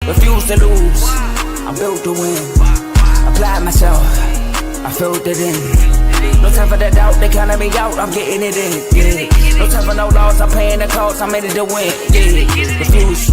Refuse to lose, I'm built to win. Apply myself, I filled it in. No time for the doubt, they counting me out, I'm getting it in. Yeah. No time for no loss, I'm paying the cost, I'm in it to win. Yeah. Refuse,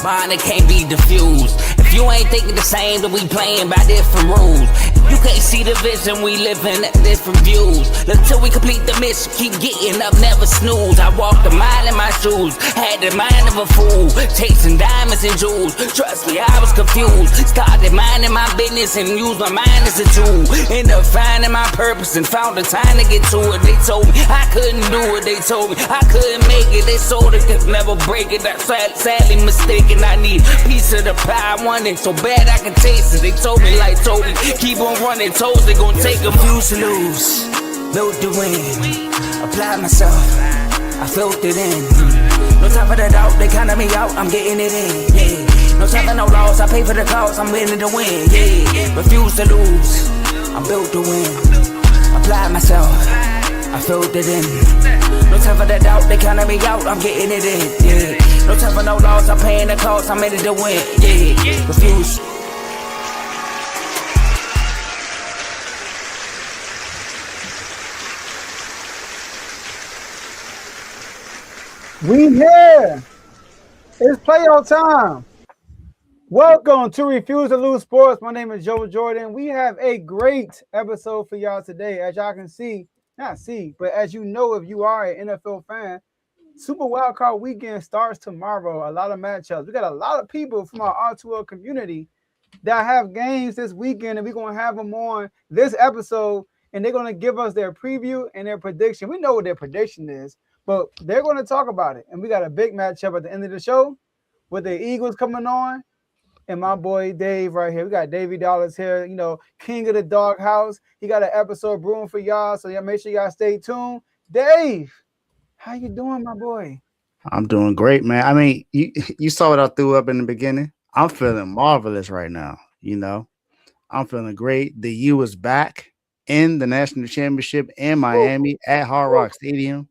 mine it can't be diffused. If you ain't thinking the same, then we playing by different rules. You can't see the vision, we living at different views. Until we complete the mission, keep getting up, never snooze. I walked a mile in my shoes, had the mind of a fool, chasing diamonds and jewels. Trust me, I was confused. Started minding my business and used my mind as a tool. Ended up finding my purpose and found the time to get to it. They told me I couldn't do it, they told me I couldn't make it. They sold it, could never break it. That's sadly mistaken. I need a piece of the pie, I want it so bad I can taste it. They told me like Toby, keep on running, toes they gon' take a fuse to lose, built to win. Apply myself, I filled it in. No time for the doubt, they counting me out, I'm getting it in. Yeah. No time for no loss, I pay for the cost, I'm winning to win. Yeah. Refuse to lose, I'm built to win. Apply myself, I filled it in. No time for the doubt, they counting me out, I'm getting it in. Yeah. No time for no loss, I'm paying the cost, I'm in it to win. Yeah. Refuse. We here. It's playoff time. Welcome to Refuse to Lose Sports. My name is Joe Jordan. We have a great episode for y'all today. As y'all can see, but as you know, if you are an NFL fan, Super Wildcard Weekend starts tomorrow. A lot of matchups. We got a lot of people from our R2L community that have games this weekend, and we're going to have them on this episode, and they're going to give us their preview and their prediction. We know what their prediction is, but they're going to talk about it. And we got a big matchup at the end of the show with the Eagles coming on and my boy Dave right here. We got Davey Dollars here, you know, king of the doghouse. He got an episode brewing for y'all, so y'all make sure y'all stay tuned. Dave, how you doing, my boy? I'm doing great, man. I mean, you saw what I threw up in the beginning. I'm feeling marvelous right now, you know. I'm feeling great. The U is back in the national championship in Miami at Hard Rock Stadium.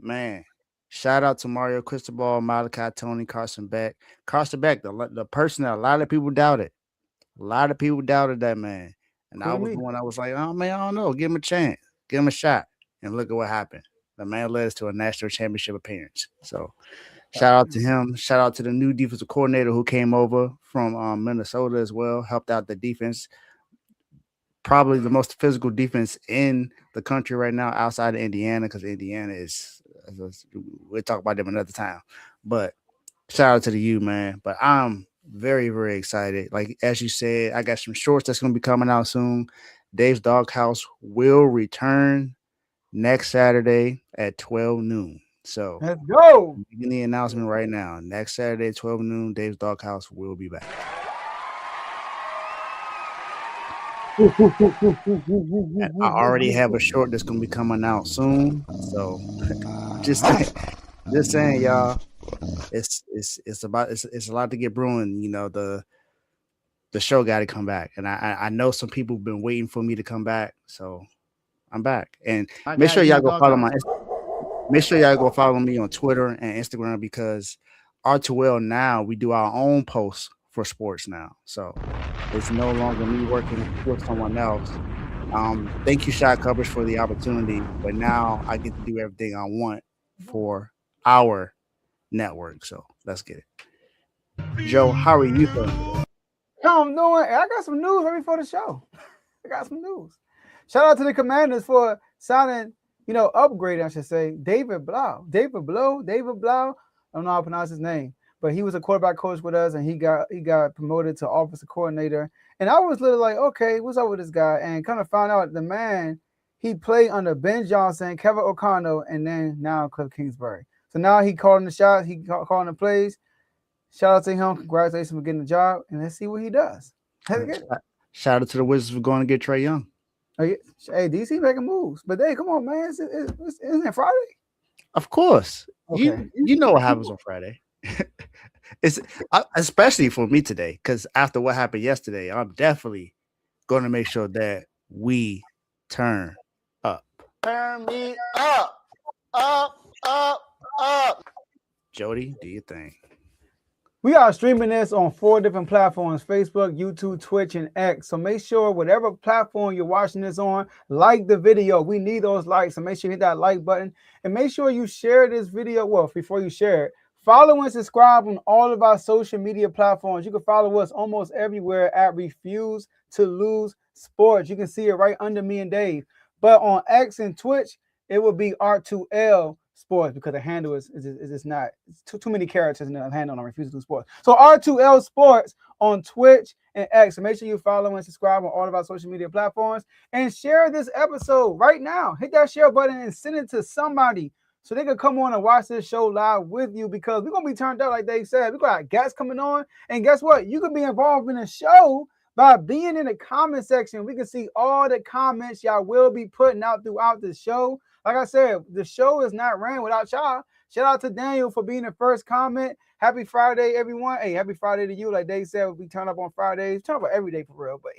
Man, shout out to Mario Cristobal, Malachi Tony, Carson Beck. Carson Beck, the person that a lot of people doubted. A lot of people doubted that man. And I was the one I was like, oh, man, I don't know. Give him a chance. Give him a shot. And look at what happened. The man led us to a national championship appearance. So shout out to him. Shout out to the new defensive coordinator who came over from Minnesota as well. Helped out the defense. Probably the most physical defense in the country right now outside of Indiana, because Indiana is – we'll talk about them another time. But shout out to the U, man. But I'm very, very excited. Like, as you said, I got some shorts that's going to be coming out soon. Dave's Doghouse will return next Saturday at 12 noon. So let's go. Making the announcement right now. Next Saturday at 12 noon, Dave's Doghouse will be back. And I already have a short that's gonna be coming out soon. So just saying, y'all, it's a lot to get brewing. You know, the show got to come back, and I know some people have been waiting for me to come back, so I'm back. And make sure y'all go follow me on Twitter and Instagram, because R2L now we do our own posts for sports now. So it's no longer me working with someone else. Thank you, Shot Coverage, for the opportunity, but now I get to do everything I want for our network. So let's get it. Joe, how are you feeling? How I'm doing? I got some news right before the show. I got some news. Shout out to the Commanders for signing, upgrading, I should say, David Blau. I don't know how to pronounce his name, but he was a quarterback coach with us, and he got promoted to offensive coordinator. And I was literally like, okay, what's up with this guy? And kind of found out the man, he played under Ben Johnson, Kevin O'Connell, and then now Cliff Kingsbury. So now he calling the shots, he calling the plays. Shout out to him. Congratulations for getting the job, and let's see what he does. Shout out to the Wizards for going to get Trae Young. Oh, yeah. Hey, DC making moves, but hey, come on, man! Isn't it Friday? Of course, okay. You know what happens on Friday. It's especially for me today, because after what happened yesterday, I'm definitely going to make sure that we turn up. Turn me up. Jody, do your thing. We are streaming this on 4 different platforms: Facebook, YouTube, Twitch, and X. So make sure whatever platform you're watching this on, like the video. We need those likes. So make sure you hit that like button. And make sure you share this video. Well, before you share it, follow and subscribe on all of our social media platforms. You can follow us almost everywhere at Refuse to Lose Sports. You can see it right under me and Dave. But on X and Twitch, it will be R2L Sports, because the handle is just not, it's too many characters in the handle on Refuse to Lose Sports. So R2L Sports on Twitch and X. So make sure you follow and subscribe on all of our social media platforms and share this episode right now. Hit that share button and send it to somebody so they can come on and watch this show live with you, because we're going to be turned up like they said. We got guests coming on, and guess what? You can be involved in the show by being in the comment section. We can see all the comments y'all will be putting out throughout the show. Like I said, the show is not ran without y'all. Shout out to Daniel for being the first comment. Happy Friday, everyone. Hey, happy Friday to you. Like they said, we turn up on Fridays. Turn up every day for real, but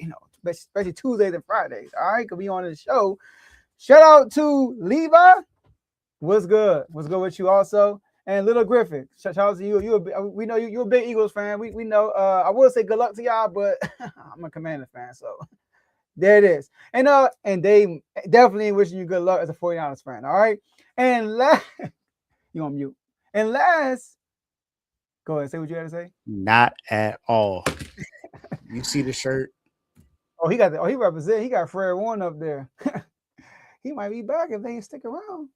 especially Tuesdays and Fridays. All right, could be on the show. Shout out to Levi. What's good? What's good with you also? And Little Griffin, shout out to you. We know you're a big Eagles fan. We know. I will say good luck to y'all, but I'm a Commander fan, so there it is. And they definitely wishing you good luck as a 49ers fan. All right. And last, you on mute. And last, go ahead, say what you had to say. Not at all. You see the shirt? Oh, he represent. He got Fred Warren up there. He might be back if they ain't stick around.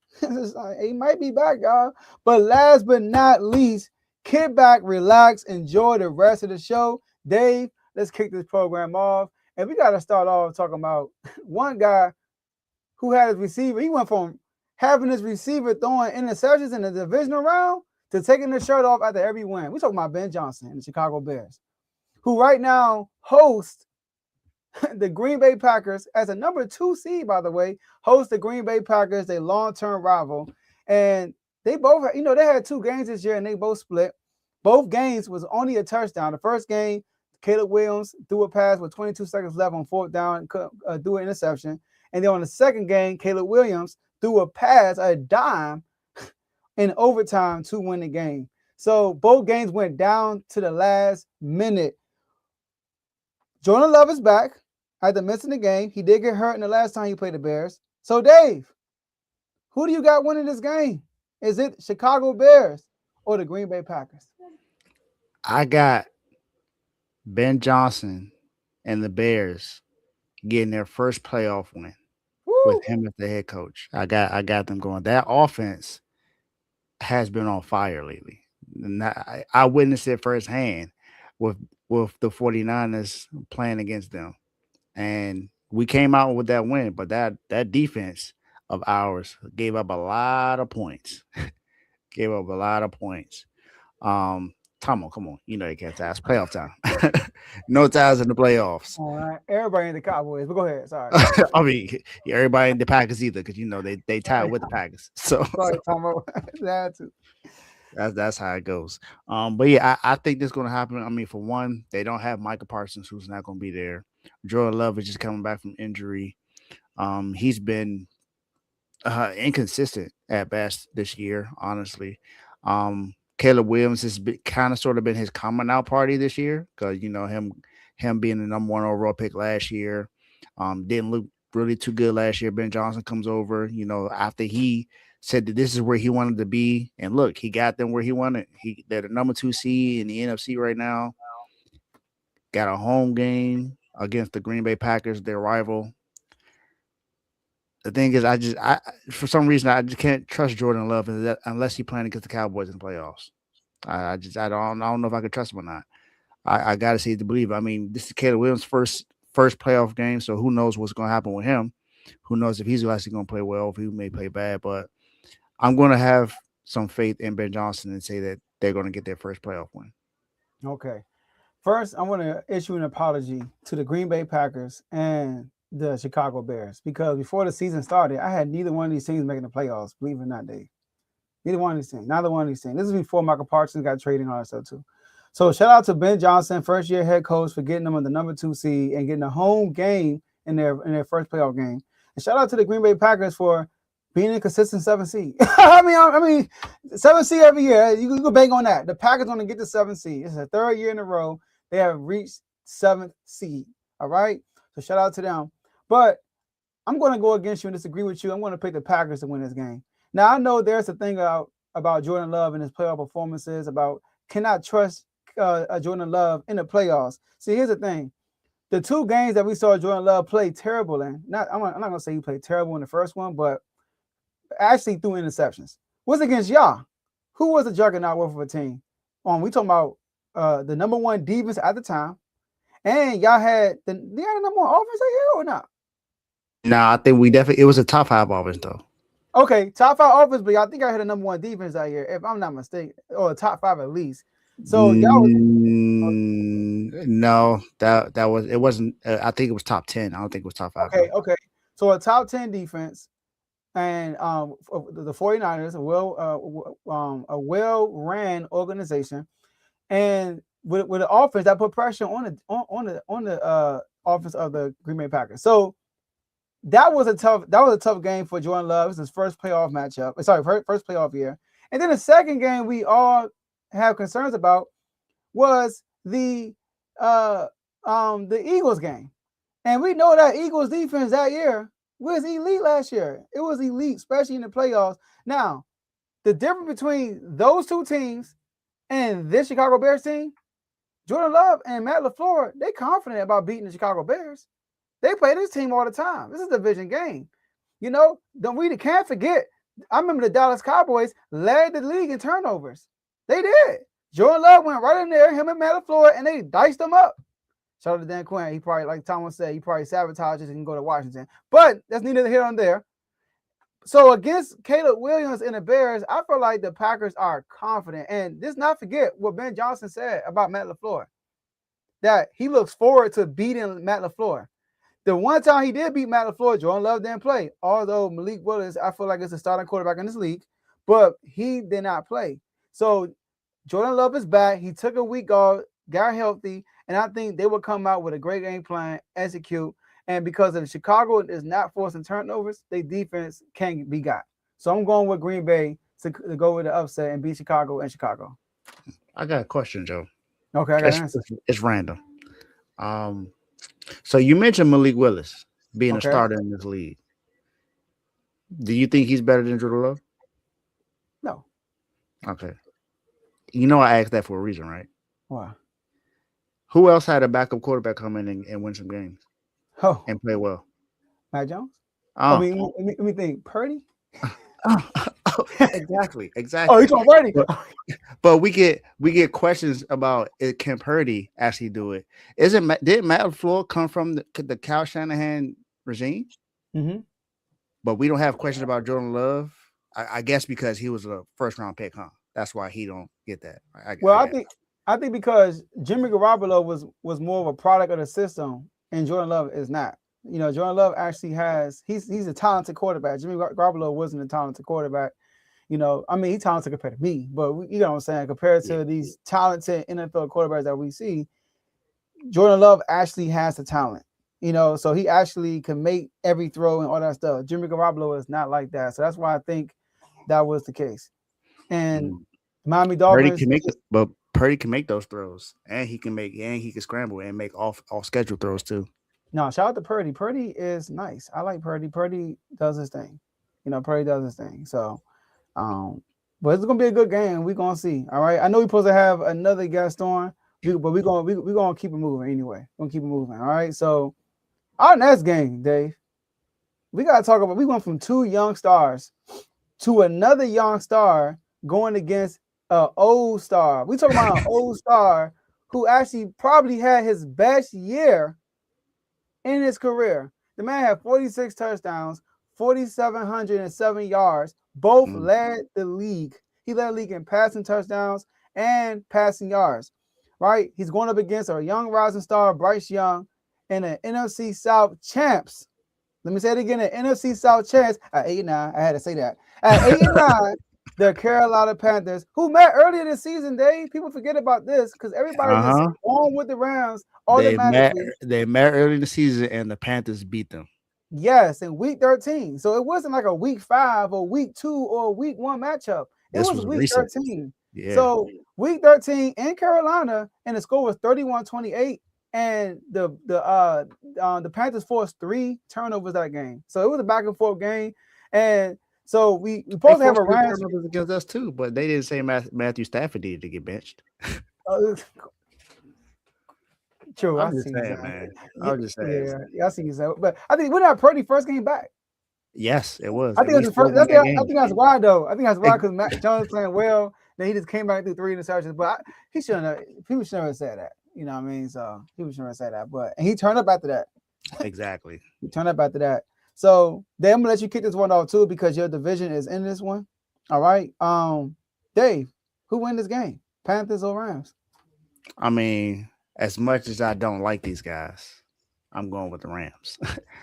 He might be back, y'all. But last but not least, kick back, relax, enjoy the rest of the show. Dave, let's kick this program off. And we got to start off talking about one guy who had his receiver. He went from having his receiver throwing interceptions in the divisional round to taking the shirt off after every win. We're talking about Ben Johnson and the Chicago Bears, who right now host the Green Bay Packers as a number 2 seed, by the way, host the Green Bay Packers, their long-term rival. And they both, they had 2 games this year and they both split. Both games was only a touchdown. The first game, Caleb Williams threw a pass with 22 seconds left on 4th down, threw an interception. And then on the second game, Caleb Williams threw a pass, a dime, in overtime to win the game. So both games went down to the last minute. Jordan Love is back after missing the game. He did get hurt in the last time he played the Bears. So, Dave, who do you got winning this game? Is it Chicago Bears or the Green Bay Packers? I got Ben Johnson and the Bears getting their first playoff win. Woo! With him as the head coach. I got them going. That offense has been on fire lately. And I witnessed it firsthand with the 49ers playing against them. And we came out with that win, but that defense of ours gave up a lot of points. Tomo, come on. You know you can't ask. Playoff time. No ties in the playoffs. All right. Everybody in the Cowboys, but go ahead. Sorry. I mean, everybody in the Packers either, because they tied with the Packers. So sorry, Tomo. That's how it goes. But yeah, I think this is gonna happen. I mean, for one, they don't have Micah Parsons, who's not gonna be there. Jordan Love is just coming back from injury. He's been inconsistent at best this year, honestly. Caleb Williams has kind of sort of been his coming out party this year, because him being the number 1 overall pick last year, didn't look really too good last year. Ben Johnson comes over, after he said that this is where he wanted to be, and look, he got them where he wanted. They're the number 2 seed in the NFC right now. Got a home game against the Green Bay Packers, their rival. The thing is, I for some reason I just can't trust Jordan Love unless he's playing against the Cowboys in the playoffs. I don't know if I can trust him or not. I got to see it to believe. I mean, this is Caleb Williams' first playoff game, so who knows what's going to happen with him? Who knows if he's actually going to play well, if he may play bad? But I'm going to have some faith in Ben Johnson and say that they're going to get their first playoff win. Okay. First, I want to issue an apology to the Green Bay Packers and the Chicago Bears, because before the season started, I had neither one of these teams making the playoffs, believe it or not, Dave. Neither one of these teams. This is before Michael Parsons got traded and all that stuff too. So shout out to Ben Johnson, first-year head coach, for getting them on the number 2 seed and getting a home game in their first playoff game. And shout out to the Green Bay Packers for being a consistent 7 seed. I mean, 7 seed every year. You can bang on that. The Packers going to get the 7 seed. It's the third year in a row they have reached 7th seed. All right. So shout out to them. But I'm going to go against you and disagree with you. I'm going to pick the Packers to win this game. Now I know there's a thing about Jordan Love and his playoff performances. About cannot trust Jordan Love in the playoffs. See, here's the thing. The 2 games that we saw Jordan Love play terrible in. I'm not going to say he played terrible in the first one, but actually threw interceptions. Was against y'all. Who was a juggernaut worth of a team? We talking about the number 1 defense at the time, and y'all had the number 1 offense here or not? Nah, I think we definitely it was a top 5 offense though. Okay, top 5 offense, but I think I had a number 1 defense out here, if I'm not mistaken, or top 5 at least. So y'all was no, that was it wasn't. I think it was top 10. I don't think it was top 5. Okay. So a top 10 defense. And the 49ers, a well-ran organization, and with an offense that put pressure on the offense of the Green Bay Packers. So that was a tough game for Jordan Love. It was his first playoff matchup. Sorry, first playoff year. And then the second game we all have concerns about was the Eagles game, and we know that Eagles defense that year was elite last year. It was elite, especially in the playoffs. Now, the difference between those 2 teams and this Chicago Bears team, Jordan Love and Matt LaFleur, they confident about beating the Chicago Bears. They play this team all the time. This is a division game. You know, can't forget. I remember the Dallas Cowboys led the league in turnovers. They did. Jordan Love went right in there, him and Matt LaFleur, and they diced them up. Shout out to Dan Quinn. He probably, like Tomo said, he probably sabotages and can go to Washington. But that's neither here nor there. So against Caleb Williams and the Bears, I feel like the Packers are confident. And let's not forget what Ben Johnson said about Matt LaFleur, that he looks forward to beating Matt LaFleur. The one time he did beat Matt LaFleur, Jordan Love didn't play. Although Malik Willis, I feel like it's a starting quarterback in this league, but he did not play. So Jordan Love is back. He took a week off, got healthy, and I think they will come out with a great game plan, execute. And because of Chicago is not forcing turnovers, their defense can't be got. So I'm going with Green Bay to go with the upset and beat Chicago in Chicago. I got a question, Joe. Okay, I got an answer. It's random. So you mentioned Malik Willis being a starter in this league. Do you think he's better than Jordan Love? No. Okay. You know I asked that for a reason, right? Why? Who else had a backup quarterback come in and win some games? And play well? Matt Jones? I mean, let me think. Purdy? Exactly. Oh, he's on Purdy. But we get questions about can Purdy actually do it? Did Matt LaFleur come from the Kyle Shanahan regime? Mm-hmm. But we don't have questions about Jordan Love. I guess because he was a first round pick, huh? That's why he don't get that. I think because Jimmy Garoppolo was more of a product of the system, and Jordan Love is not. You know, Jordan Love actually he's a talented quarterback. Jimmy Garoppolo wasn't a talented quarterback. You know, I mean, he's talented compared to me, but you know what I'm saying? Compared to these talented NFL quarterbacks that we see, Jordan Love actually has the talent. You know, so he actually can make every throw and all that stuff. Jimmy Garoppolo is not like that. So that's why I think that was the case. And Miami Dolphins, Purdy can make those throws, and he can scramble and make off schedule throws too. No, shout out to Purdy. Purdy is nice. I like Purdy. Purdy does his thing. You know, Purdy does his thing. So, but it's gonna be a good game. We're gonna see. All right. I know we're supposed to have another guest on, but we're gonna keep it moving anyway. We're gonna keep it moving. All right. So our next game, Dave, we gotta talk about. We went from 2 young stars to another young star going against an old star. We talking about an old star who actually probably had his best year in his career. The man had 46 touchdowns, 4,707 yards. Both led the league. He led the league in passing touchdowns and passing yards. Right? He's going up against a young rising star, Bryce Young, and an NFC South champs. Let me say it again: an NFC South champs at 8-9. I had to say that at 8-9. The Carolina Panthers, who met earlier this season, Dave. People forget about this because everybody just on with the Rams automatically. They met early in the season, and the Panthers beat them. Yes, in week 13. So it wasn't like a week 5 or week 2 or week 1 matchup. It This was was week recent. 13. Yeah. So week 13 in Carolina, and the score was 31-28. And the Panthers forced 3 turnovers that game. So it was a back and forth game. And so we They supposed to have forced a three Rams. turnovers against us too, but they didn't say Matthew Stafford needed to get benched. Uh, True, I I'm just see you saying, saying. man. Yeah, I'm just saying. yeah, I see you saying. But I think when that Purdy first came back, Yes, it was, I and think it we was the still first. won that I game. think that's why though. I think that's why Ex- because Matt Jones playing well. Then he just came back through 3 interceptions. But he shouldn't have. People shouldn't have said that. You know what I mean? So people shouldn't have said that. But and he turned up after that. Exactly. He turned up after that. So then I'm gonna let you kick this one off too because your division is in this one. All right. Dave, who win this game? Panthers or Rams? I mean, as much as I don't like these guys, I'm going with the Rams.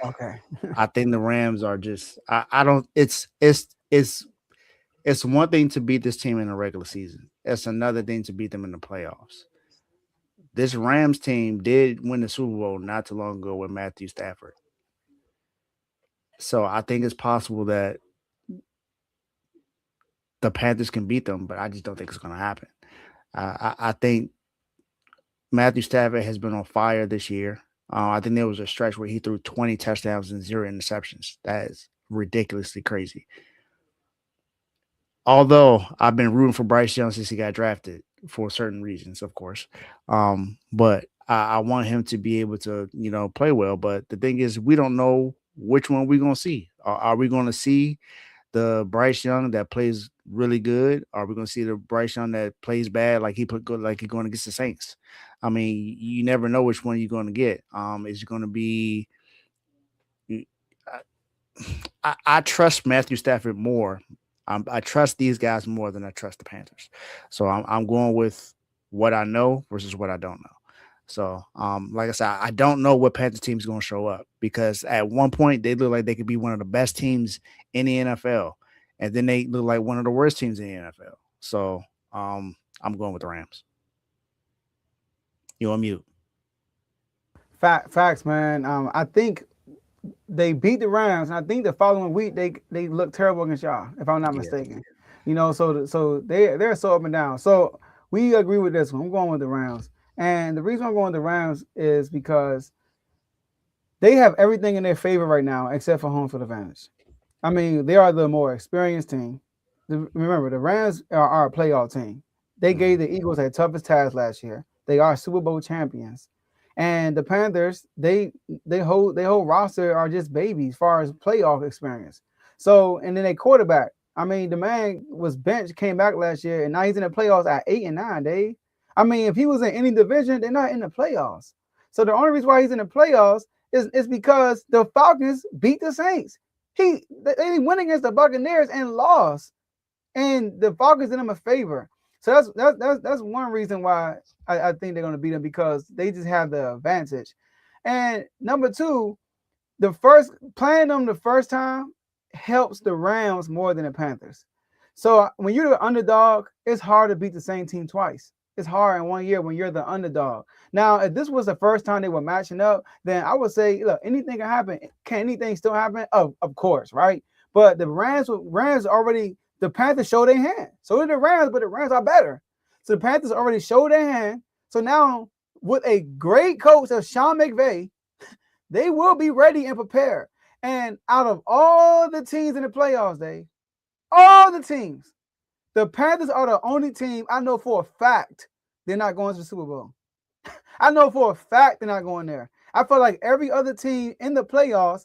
Okay. I think the Rams are just. I don't. It's one thing to beat this team in the regular season. It's another thing to beat them in the playoffs. This Rams team did win the Super Bowl not too long ago with Matthew Stafford. So I think it's possible that the Panthers can beat them, but I just don't think it's going to happen. I think Matthew Stafford has been on fire this year. I think there was a stretch where he threw 20 touchdowns and 0 interceptions. That is ridiculously crazy. Although I've been rooting for Bryce Young since he got drafted for certain reasons, of course. But I want him to be able to, play well. But the thing is, we don't know which one we're going to see. Are we going to see the Bryce Young that plays really good? Are we going to see the Bryce Young that plays bad, like he put good, like he's going against the Saints? I mean, you never know which one you're going to get. Is it going to be? I trust Matthew Stafford more. I trust these guys more than I trust the Panthers. So I'm going with what I know versus what I don't know. So, like I said, I don't know what Panthers team is going to show up because at one point they look like they could be one of the best teams in the NFL, and then they look like one of the worst teams in the NFL. So, I'm going with the Rams. You on mute? Facts, man. I think they beat the Rams, and I think the following week they looked terrible against y'all, if I'm not Yeah. mistaken. So they're so up and down. So we agree with this one. I'm going with the Rams, and the reason I'm going with the Rams is because they have everything in their favor right now except for home field advantage. I mean, they are the more experienced team. Remember, the Rams are a playoff team. They gave the Eagles their toughest task last year. They are Super Bowl champions, and the Panthers they hold their whole roster are just babies as far as playoff experience. So, and then a quarterback. I mean, the man was benched, came back last year, and now he's in the playoffs at 8-9. Dave. I mean, if he was in any division, they're not in the playoffs. So the only reason why he's in the playoffs is because the Falcons beat the Saints. They went against the Buccaneers and lost, and the Falcons did them a favor. So that's one reason why I think they're going to beat them because they just have the advantage. And number two, the first playing them the first time helps the Rams more than the Panthers. So when you're the underdog, it's hard to beat the same team twice. It's hard in 1 year when you're the underdog. Now, if this was the first time they were matching up, then I would say, look, anything can happen. Can anything still happen? Of course, right? But the Rams already, the Panthers showed their hand. So did the Rams, but the Rams are better. So the Panthers already showed their hand. So now, with a great coach of Sean McVay, they will be ready and prepared. And out of all the teams in the playoffs, all the teams, the Panthers are the only team I know for a fact they're not going to the Super Bowl. I know for a fact they're not going there. I feel like every other team in the playoffs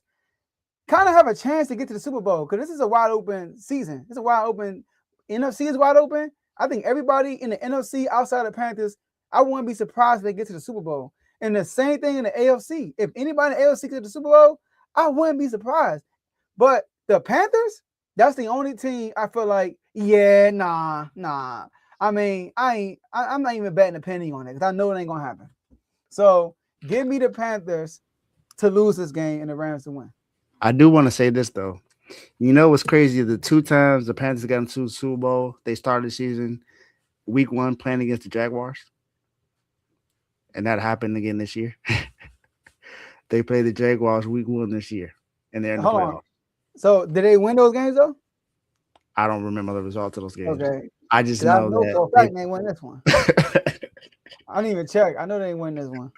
kind of have a chance to get to the Super Bowl because this is a wide open season. It's a wide open. NFC is wide open. I think everybody in the NFC outside of the Panthers, I wouldn't be surprised if they get to the Super Bowl. And the same thing in the AFC. If anybody in the AFC gets to the Super Bowl, I wouldn't be surprised. But the Panthers, that's the only team I feel like, yeah, nah. I mean, I'm not even betting a penny on it because I know it ain't gonna happen. So give me the Panthers to lose this game and the Rams to win. I do want to say this though. You know what's crazy? The 2 times the Panthers got into the Super Bowl, they started the season week 1 playing against the Jaguars, and that happened again this year. They played the Jaguars week 1 this year. and they're in the Hold playoffs. on. So did they win those games though? I don't remember the result of those games. Okay. I just 'Cause I know know that for a fact they win this one. I didn't even check. I know they win this one.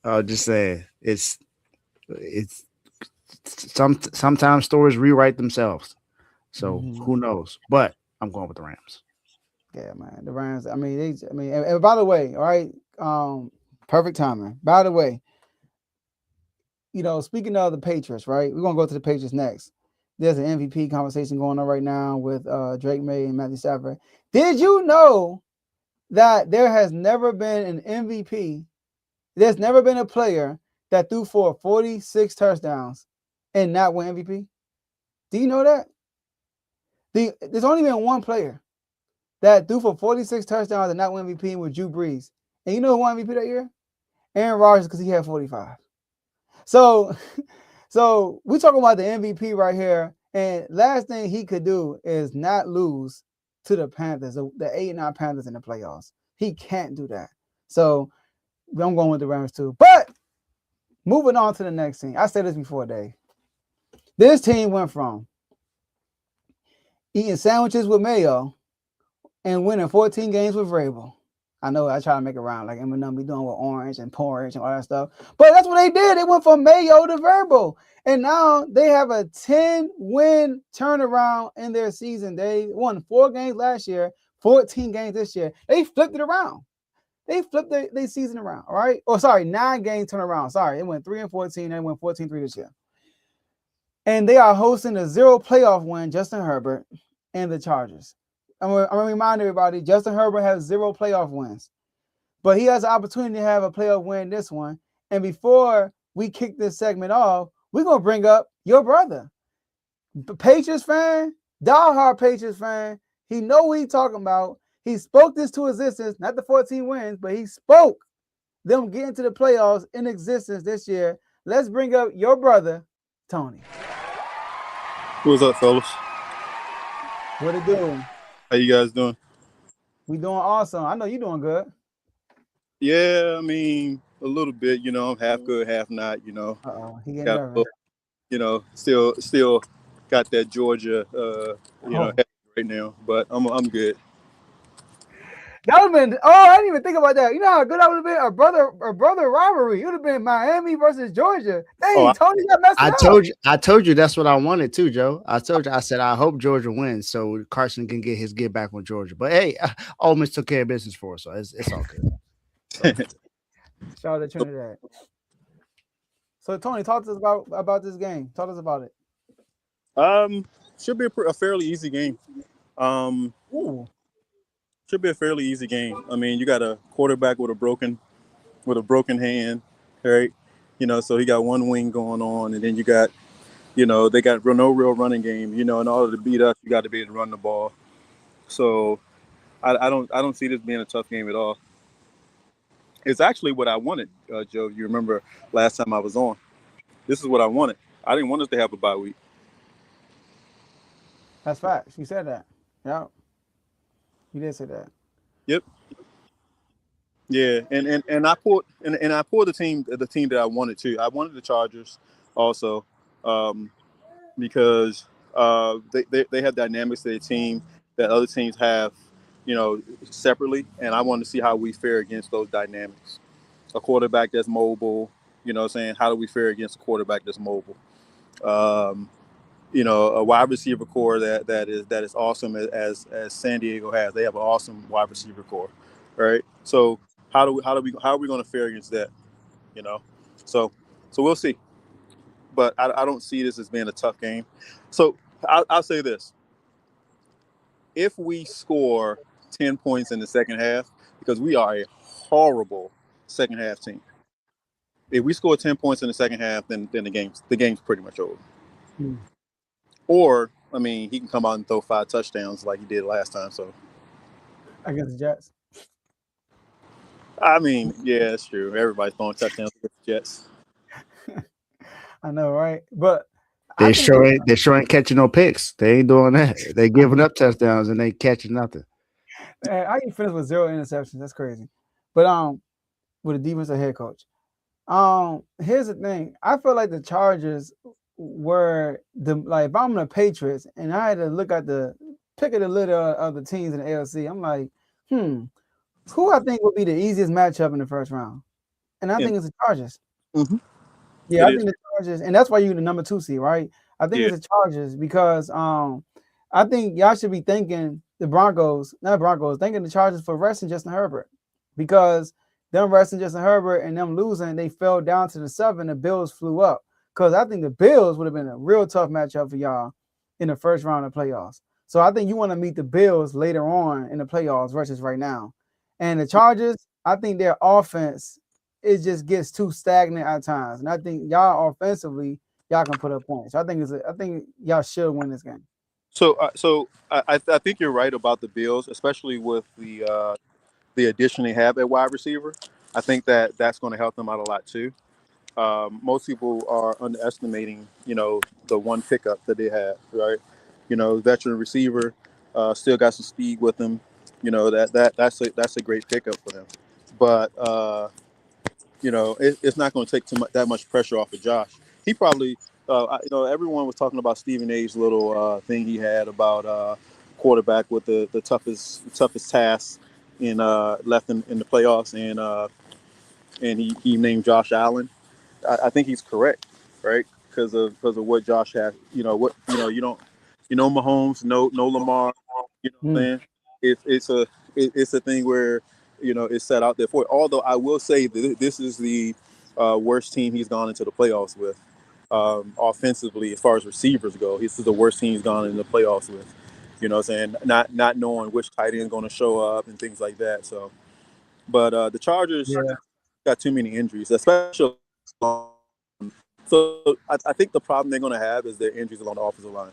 I'll just say it's sometimes stories rewrite themselves. So who knows? But I'm going with the Rams. Yeah, man. The Rams. I mean, and by the way, all right. Perfect timing. By the way, speaking of the Patriots, right? We're gonna go to the Patriots next. There's an MVP conversation going on right now with Drake May and Matthew Stafford. Did you know that there has never been an MVP? There's never been a player that threw for 46 touchdowns and not win MVP. Do you know that? There's only been one player that threw for 46 touchdowns and not win MVP with Drew Brees. And you know who won MVP that year? Aaron Rodgers, because he had 45. So we talking about the MVP right here. And last thing he could do is not lose to the Panthers, the 8-9 Panthers in the playoffs. He can't do that. So I'm going with the Rams too. But moving on to the next team. I said this before, Dave. This team went from eating sandwiches with mayo and winning 14 games with Vrabel. I know I try to make it round like Eminem be doing with orange and porridge and all that stuff. But that's what they did. They went from mayo to Vrabel. And now they have a 10-win turnaround in their season. They won 4 games last year, 14 games this year. They flipped it around. They flipped their season around, all right? Oh, sorry, 9 games turnaround. Sorry, it went 3-14. They went 14-3 this year. And they are hosting a 0 playoff win, Justin Herbert and the Chargers. I'm going to remind everybody, Justin Herbert has 0 playoff wins. But he has an opportunity to have a playoff win this one. And before we kick this segment off, we're going to bring up your brother. Patriots fan, diehard Patriots fan. He know what he's talking about. He spoke this to existence, not the 14 wins, but he spoke them getting to the playoffs in existence this year. Let's bring up your brother, Tony. What's up, fellas? What it do? How you guys doing? We doing awesome. I know you doing good. Yeah, I mean, a little bit. I'm half good, half not. He getting nervous. Still got that Georgia, headache right now, but I'm good. That would have been. Oh, I didn't even think about that. You know how good that would have been? A brother rivalry. It would have been Miami versus Georgia. Dang, Tony got messed up. I told you that's what I wanted too, Joe. I said I hope Georgia wins so Carson can get his get back on Georgia. But hey, Ole Miss took care of business for us, so it's all good. Shout out to Trinidad. So Tony, talk to us about this game. Talk to us about it. Should be a fairly easy game. Should be a fairly easy game. I mean, you got a quarterback with a broken hand, right? So he got one wing going on, and then you got, they got no real running game. In order to beat us, you got to be able to run the ball. So I don't see this being a tough game at all. It's actually what I wanted, Joe. You remember last time I was on. This is what I wanted. I didn't want us to have a bye week. That's facts. You said that. Yeah. You did say that. Yep. Yeah, and I pulled the team that I wanted to. I wanted the Chargers also, because they have dynamics to their team that other teams have, separately, and I wanted to see how we fare against those dynamics. A quarterback that's mobile, how do we fare against a quarterback that's mobile? A wide receiver core that is awesome as San Diego has. They have an awesome wide receiver core, right? So how are we going to fare against that? So we'll see. But I don't see this as being a tough game. So I'll say this: if we score 10 points in the second half, because we are a horrible second half team. If we score 10 points in the second half, then the game's pretty much over. Or, I mean, he can come out and throw 5 touchdowns like he did last time. So against the Jets. I mean, yeah, that's true. Everybody's throwing touchdowns against the Jets. I know, right? But they sure ain't catching no picks. They ain't doing that. They giving up touchdowns and they catching nothing. Man, how you finish with 0 interceptions? That's crazy. But with a defensive head coach. Here's the thing. I feel like the Chargers where the like if I'm the Patriots and I had to look at the pick of the litter of the teams in the AFC, I'm like, who I think would be the easiest matchup in the first round? And I And think it's the Chargers. mhm, Yeah, it I is. think the Chargers, and that's why you're the number 2 seed, right? I think Yeah. it's the Chargers because I think y'all should be thanking the Broncos, not Broncos, thanking the Chargers for resting Justin Herbert. Because them resting Justin Herbert and them losing, they fell down to the 7, the Bills flew up. Because I think the Bills would have been a real tough matchup for y'all in the first round of playoffs. So I think you want to meet the Bills later on in the playoffs versus right now. And the Chargers, I think their offense it just gets too stagnant at times. And I think y'all offensively, y'all can put up points. I think y'all should win this game. So I think you're right about the Bills, especially with the addition they have at wide receiver. I think that that's going to help them out a lot too. Most people are underestimating, the one pickup that they have, right? Veteran receiver, still got some speed with them. That's a great pickup for them. But it's not going to take that much pressure off of Josh. He probably, everyone was talking about Stephen A's little thing he had about quarterback with the toughest task in left in the playoffs, and he named Josh Allen. I think he's correct, right? Because of what Josh had. You don't Mahomes, no Lamar. You know what I'm Mm, saying? It's a thing where it's set out there for it. Although I will say that this is the worst team he's gone into the playoffs with. Offensively, as far as receivers go, this is the worst team he's gone in the playoffs with. You know what I'm saying? Not knowing which tight end is going to show up and things like that. So, but the Chargers yeah. got too many injuries, especially. So I think the problem they're going to have is their injuries along the offensive line.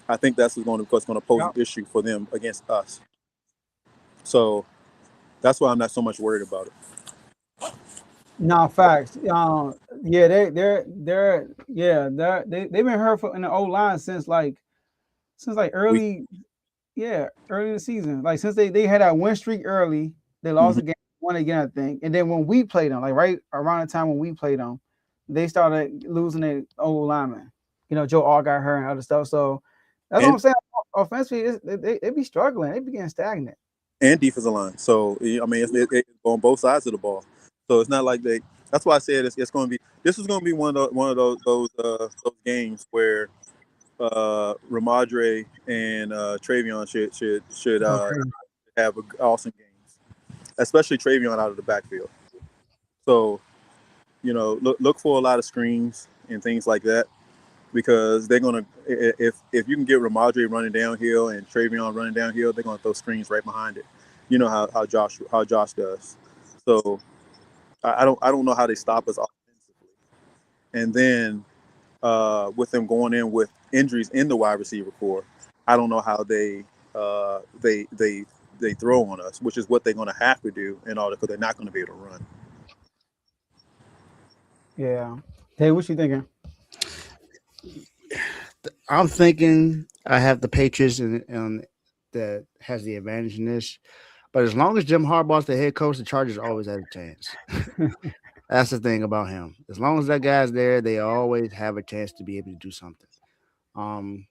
I think that's what's going to pose an Yep. issue for them against us. So that's why I'm not so much worried about it. No facts. Yeah, they're yeah they've been hurt in the old line since like We, early in the season. Like since they had that win streak early, they lost mhm. a game, won again, I think. And then when we played them, like right around the time when we played them, they started losing their old lineman. Joe All got hurt and other stuff. So that's what and I'm saying. Offensively, they be struggling. They be getting stagnant. and defensive line. So I mean, it's on both sides of the ball. So it's not like they. That's why I said it's going to be. This is going to be one of those games where Ramadre and Travion should Okay. have awesome games, especially Travion out of the backfield. So look for a lot of screens and things like that because they're gonna if you can get Ramadre running downhill and Travion running downhill, they're gonna throw screens right behind it. You know how Josh does. So I don't know how they stop us offensively, and then with them going in with injuries in the wide receiver core, I don't know how they throw on us, which is what they're gonna have to do in order because they're not gonna be able to run. Yeah. Hey, what you thinking? I'm thinking I have the Patriots and that has the advantage in this. But as long as Jim Harbaugh's the head coach, the Chargers always have a chance. That's the thing about him. As long as that guy's there, they always have a chance to be able to do something. Um,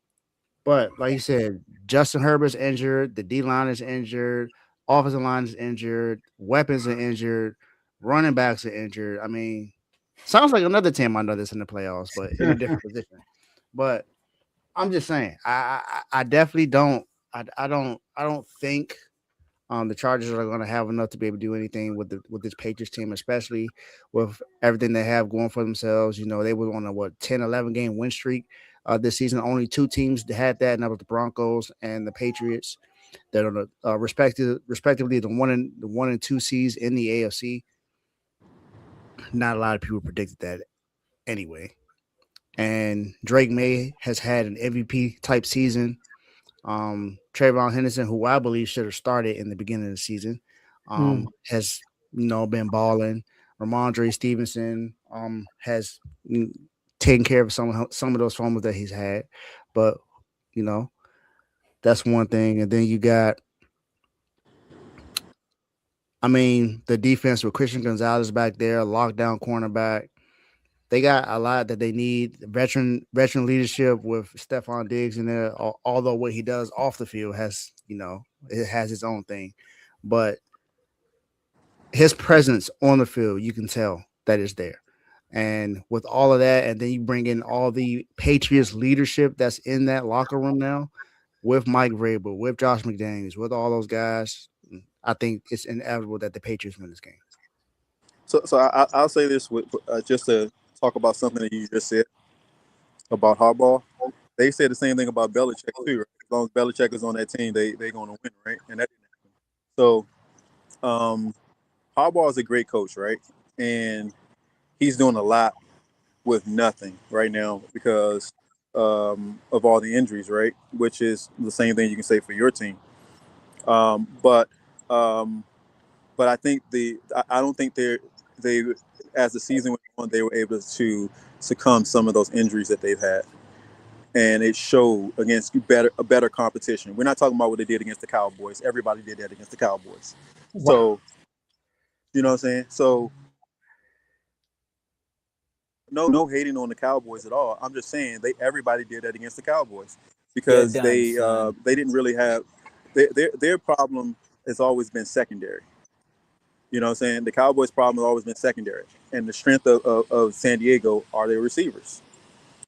but like you said, Justin Herbert's injured, the D line is injured, offensive line is injured, weapons are injured, running backs are injured. I mean, sounds like another team I know that's in the playoffs, but in a different position. But I'm just saying, I definitely don't, I don't think the Chargers are going to have enough to be able to do anything with this Patriots team, especially with everything they have going for themselves. They were on a 10, 11 game win streak this season. Only two teams that had that, and that was the Broncos and the Patriots. That are the respectively the 1 and 2 seeds in the AFC. Not a lot of people predicted that anyway. And Drake May has had an MVP type season. Trayvon Henderson, who I believe should have started in the beginning of the season, Mm. has been balling. Ramondre Stevenson has taken care of some of those fumbles that he's had, but you know that's one thing. And then you got, the defense with Christian Gonzalez back there, lockdown cornerback. they got a lot that they need. Veteran leadership with Stephon Diggs in there. Although what he does off the field has, it has its own thing, but his presence on the field, you can tell that is there. And with all of that, and then you bring in all the Patriots leadership that's in that locker room now, with Mike Vrabel, with Josh McDaniels, with all those guys, I think it's inevitable that the Patriots win this game. So I'll say this just to talk about something that you just said about Harbaugh. They said the same thing about Belichick too. Right? As long as Belichick is on that team, they're going to win, right? And that didn't happen. So Harbaugh is a great coach, right? And he's doing a lot with nothing right now because of all the injuries, right? Which is the same thing you can say for your team. But I think I don't think they as the season went on, they were able to succumb some of those injuries that they've had, and it showed against a better competition. We're not talking about what they did against the Cowboys. Everybody did that against the Cowboys. Wow. So, you know what I'm saying? So, no hating on the Cowboys at all. I'm just saying everybody did that against the Cowboys because they didn't really have their problem has always been secondary. You know what I'm saying? The Cowboys' problem has always been secondary. And the strength of San Diego are their receivers.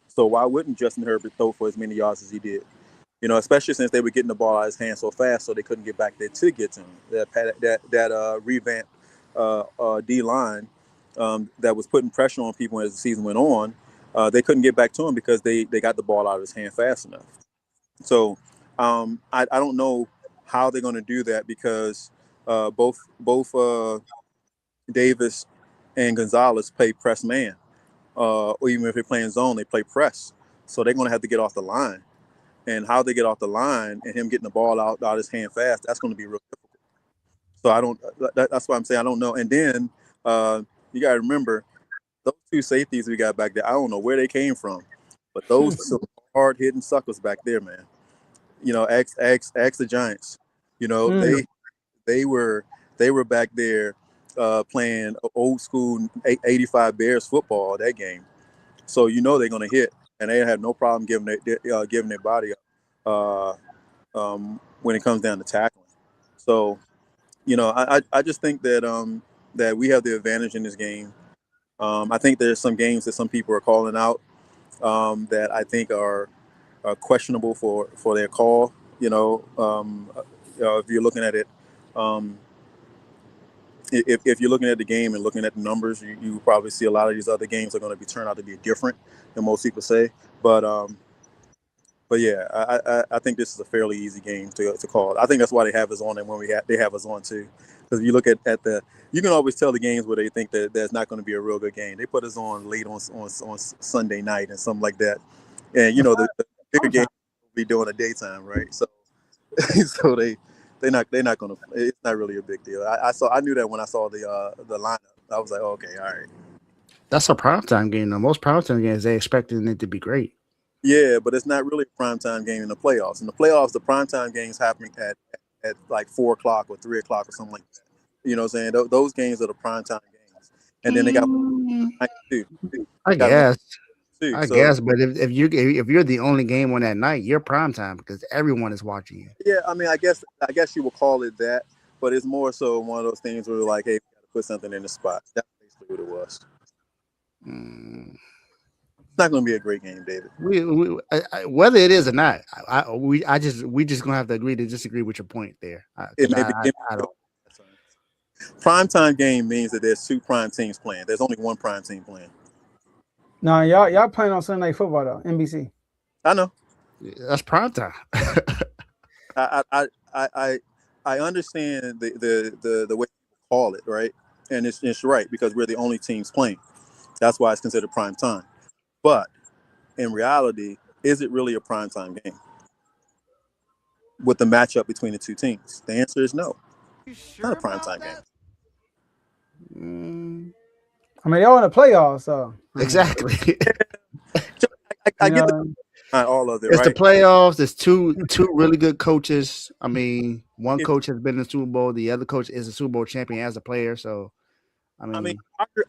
So why wouldn't Justin Herbert throw for as many yards as he did? Especially since they were getting the ball out of his hands so fast, so they couldn't get back there to get to him. That revamped D-line that was putting pressure on people as the season went on, they couldn't get back to him because they got the ball out of his hand fast enough. So I don't know how they're going to do that because both Davis and Gonzalez play press man, or even if they're playing zone, they play press. So they're going to have to get off the line, and how they get off the line and him getting the ball out of his hand fast, that's going to be real difficult. So that's why I'm saying I don't know. And then you got to remember those two safeties we got back there. I don't know where they came from, but those are some hard hitting suckers back there, man. Ask the Giants. They were back there playing old school 85 Bears football that game. So they're going to hit, and they have no problem giving their body up when it comes down to tackling. So I just think that that we have the advantage in this game. I think there's some games that some people are calling out that I think are questionable for their call. If you're looking at it, if you're looking at the game and looking at the numbers, you probably see a lot of these other games are going to turn out to be different than most people say. But yeah, I think this is a fairly easy game to call. I think that's why they have us on, and when they have us on too. Because if you look at you can always tell the games where they think that there's not going to be a real good game. They put us on late on Sunday night and something like that. And the bigger game will be during the daytime, right? So so they're not going to. It's not really a big deal. I knew that when I saw the lineup. I was like, oh, okay, all right. That's a primetime game though. Most primetime games they expecting it to be great. Yeah, but it's not really a primetime game in the playoffs. In the playoffs, the primetime games happen at like 4 o'clock or 3 o'clock or something like that. You know what I'm saying? Those games are the primetime games. And then they got I guess. I guess, but if you're the only game on that night, you're primetime because everyone is watching you. Yeah, I mean, I guess you will call it that, but it's more so one of those things where like, hey, we got to put something in the spot. That's basically what it was. It's not going to be a great game, David. Whether it is or not, we just gonna have to agree to disagree with your point there. Primetime game means that there's 2 prime teams playing. There's only 1 prime team playing. No, y'all playing on Sunday Night Football though, NBC. I know. That's primetime. I understand the way you call it, right? And it's right because we're the only teams playing. That's why it's considered prime time. But in reality, is it really a primetime game with the matchup between the 2 teams? The answer is no. It's not a primetime game. I mean, they're in the playoffs, so exactly. I get not all of it. It's right? the playoffs. There's two really good coaches. I mean, one coach has been in the Super Bowl. The other coach is a Super Bowl champion as a player. So, I mean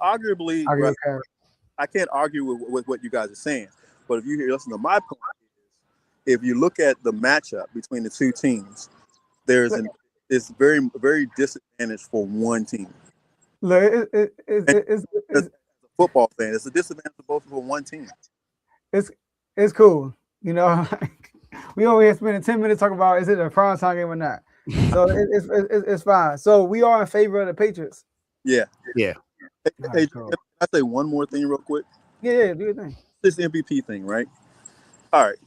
arguably. I can't argue with what you guys are saying. But if you listen to my point, if you look at the matchup between the two teams, it's very very disadvantaged for one team. Look, And as a football fan, it's a disadvantage for both for one team. it's cool. You know, we over here spending 10 minutes talking about is it a prime time game or not. So it's fine. So we are in favor of the Patriots. Yeah. Yeah. Hey, can I say one more thing real quick? Yeah, do your thing. This MVP thing, right? All right.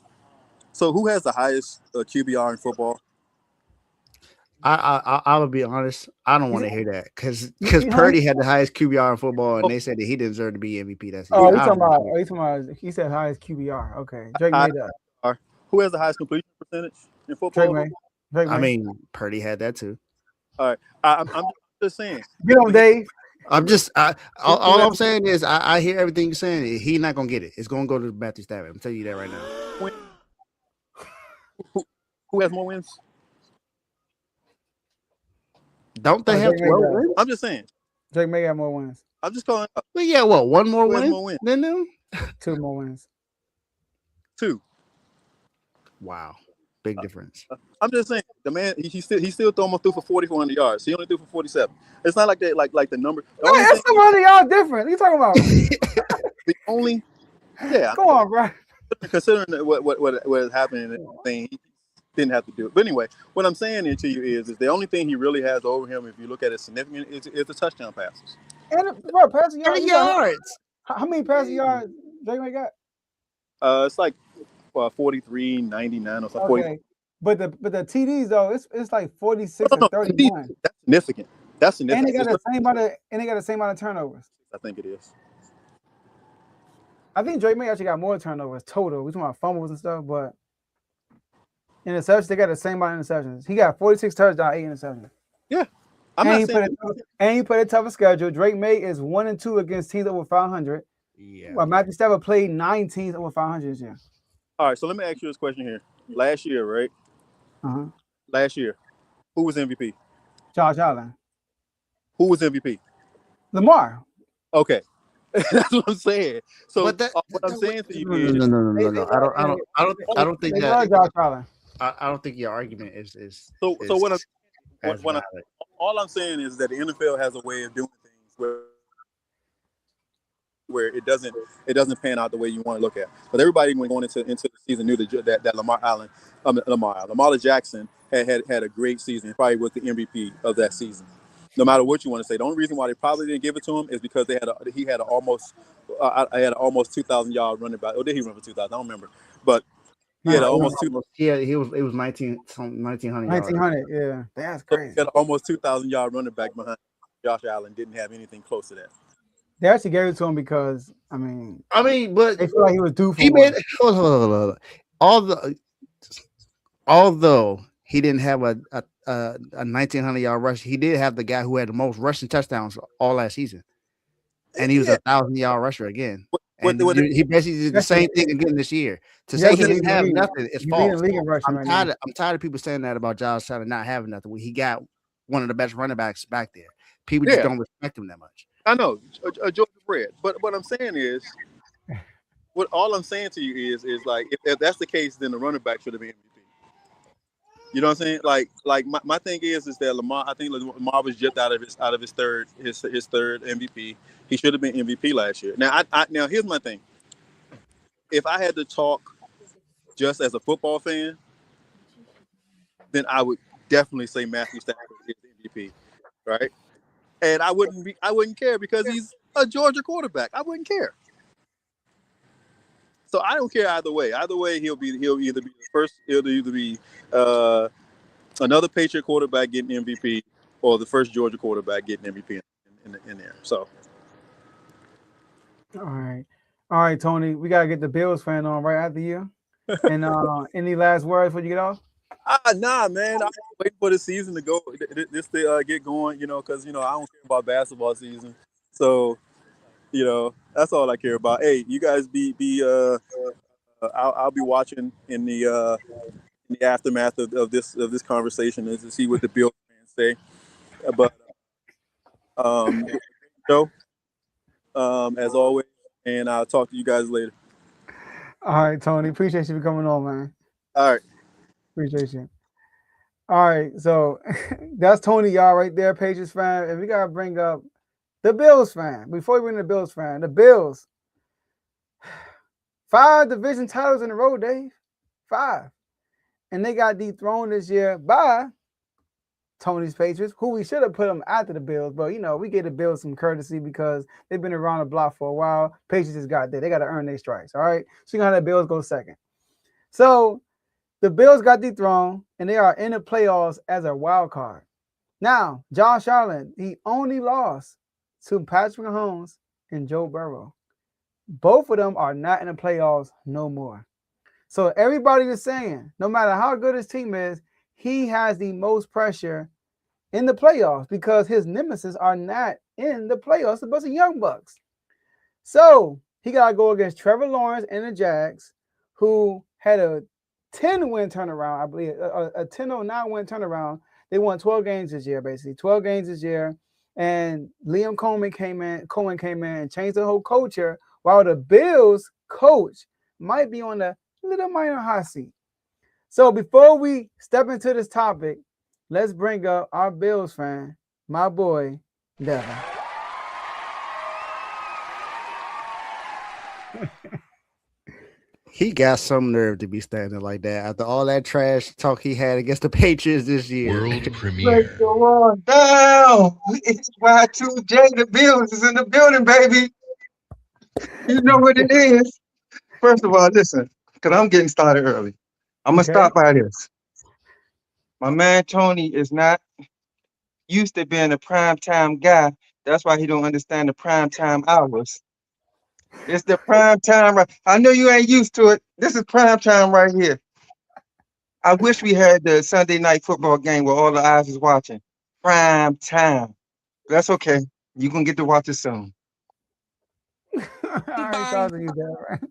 So who has the highest QBR in football? I would be honest. I don't want to hear that because he- Purdy had the highest QBR in football, and they said that he didn't deserve to be MVP. That's Oh, you talking about? He said highest QBR. Okay, Drake made that. Who has the highest completion percentage in football? Drake I mean, Purdy had that too. All right. I'm just saying. Get on, Dave. I'm just all I'm saying is I hear everything you're saying. He's not gonna get it. It's gonna go to Matthew Stafford. I'm telling you that right now. Who has more wins? Don't they have 12 wins? I'm just saying. Drake may have more wins. I'm just calling up. Well, yeah, what? One more win than them? 2 more wins. 2. Wow, big difference. I'm just saying the man. He still almost threw for 4,400 yards. He only threw for 47. It's not like that. Like the number. That's some of y'all different. What you talking about? The only. Yeah. Come on, bro. Considering what is happening, thing he didn't have to do it. But anyway, what I'm saying here to you is the only thing he really has over him, if you look at it significant, is the touchdown passes. And bro, passing yards. How many passing yards Drake may got? It's like 43, 99 or something. Okay. 40. But the TDs though, it's like 46 and 31. That's significant. That's significant. And they got the same amount of turnovers. I think it is. I think Drake May actually got more turnovers total. We're talking about fumbles and stuff, but interceptions, they got the same amount of interceptions. He got 46 touchdowns, 8 interceptions. Yeah. He put a tougher schedule. Drake May is 1-2 against teams over 500. Yeah. Well, Matthew Stafford played 9 teams over 500 this year. All right, so let me ask you this question here. Last year, right? Uh-huh. Last year, who was MVP? Josh Allen. Who was MVP? Lamar. Okay. That's what I'm saying. So what I'm saying to you is no. I don't think that. Josh Allen. I don't think your argument is. So all I'm saying is that the NFL has a way of doing things where it doesn't pan out the way you want to look at. But everybody going into the season knew that Lamar Jackson had a great season. Probably was the MVP of that season. No matter what you want to say, the only reason why they probably didn't give it to him is because he had almost 2,000 yard running back. Or did he run for 2,000? I don't remember, but he had almost 2. Yeah, it was 1,900. 1,900. Yeah, that's crazy. He had almost 2,000 yard running back behind Josh Allen. Didn't have anything close to that. They actually gave it to him because but they feel like he was due for he made hold on. Although he didn't have a 1,900 yard rush, he did have the guy who had the most rushing touchdowns all last season, and he was 1,000 yard rusher again. And he basically did the same thing again this year. To say he didn't have nothing is false. I'm tired of people saying that about Josh Allen not having nothing. He got one of the best running backs back there. People just don't respect him that much. I know, a Georgia bred. But what I'm saying is, all I'm saying to you is like, if that's the case, then the running back should have been MVP. You know what I'm saying? Like my thing is that Lamar, I think Lamar was just out of his third MVP. He should have been MVP last year. Now now here's my thing. If I had to talk just as a football fan, then I would definitely say Matthew Stafford is MVP, right? And I wouldn't care because he's a Georgia quarterback. I wouldn't care. So I don't care either way. Either way, he'll either be the first. He'll either be another Patriot quarterback getting MVP or the first Georgia quarterback getting MVP in there. So. All right, Tony. We gotta get the Bills fan on right after you. And any last words before you get off? Nah, man. I'm waiting for the season to go. This to get going. Because I don't care about basketball season. So. That's all I care about. Hey, you guys I'll be watching in the aftermath of this conversation to see what the Bills fans say. But as always, and I'll talk to you guys later. All right, Tony. Appreciate you for coming on, man. All right. Appreciate you. All right, so that's Tony, y'all, right there, Patriots fan. And we gotta bring up the Bills fan. Before we bring the Bills fan, the Bills. 5 division titles in a row, Dave. 5. And they got dethroned this year by Tony's Patriots, who we should have put them after the Bills, but we gave the Bills some courtesy because they've been around the block for a while. Patriots just got there. They got to earn their stripes. All right. So you're gonna have the Bills go second. So the Bills got dethroned and they are in the playoffs as a wild card. Now, Josh Allen, he only lost to Patrick Mahomes and Joe Burrow. Both of them are not in the playoffs no more. So everybody is saying, no matter how good his team is, he has the most pressure in the playoffs because his nemesis are not in the playoffs. A bunch of young bucks. So he got to go against Trevor Lawrence and the Jags, who had a 10-win turnaround, I believe, a 10-9 win turnaround. They won 12 games this year, basically 12 games this year. And Liam Cohen came in and changed the whole culture, while the Bills coach might be on a little minor hot seat. So before we step into this topic, let's bring up our Bills fan, my boy, Devin. He got some nerve to be standing like that after all that trash talk he had against the Patriots this year. World premiere. Go on down. It's Y2J. The Bills is in the building, baby. You know what it is. First of all, listen, because I'm getting started early. I'm going to start by this. My man Tony is not used to being a primetime guy. That's why he don't understand the primetime hours. It's the prime time. I know you ain't used to it. This is prime time right here. I wish we had the Sunday night football game where all the eyes is watching. Prime time. That's okay. You can get to watch it soon. All right, shout out to you, Devin.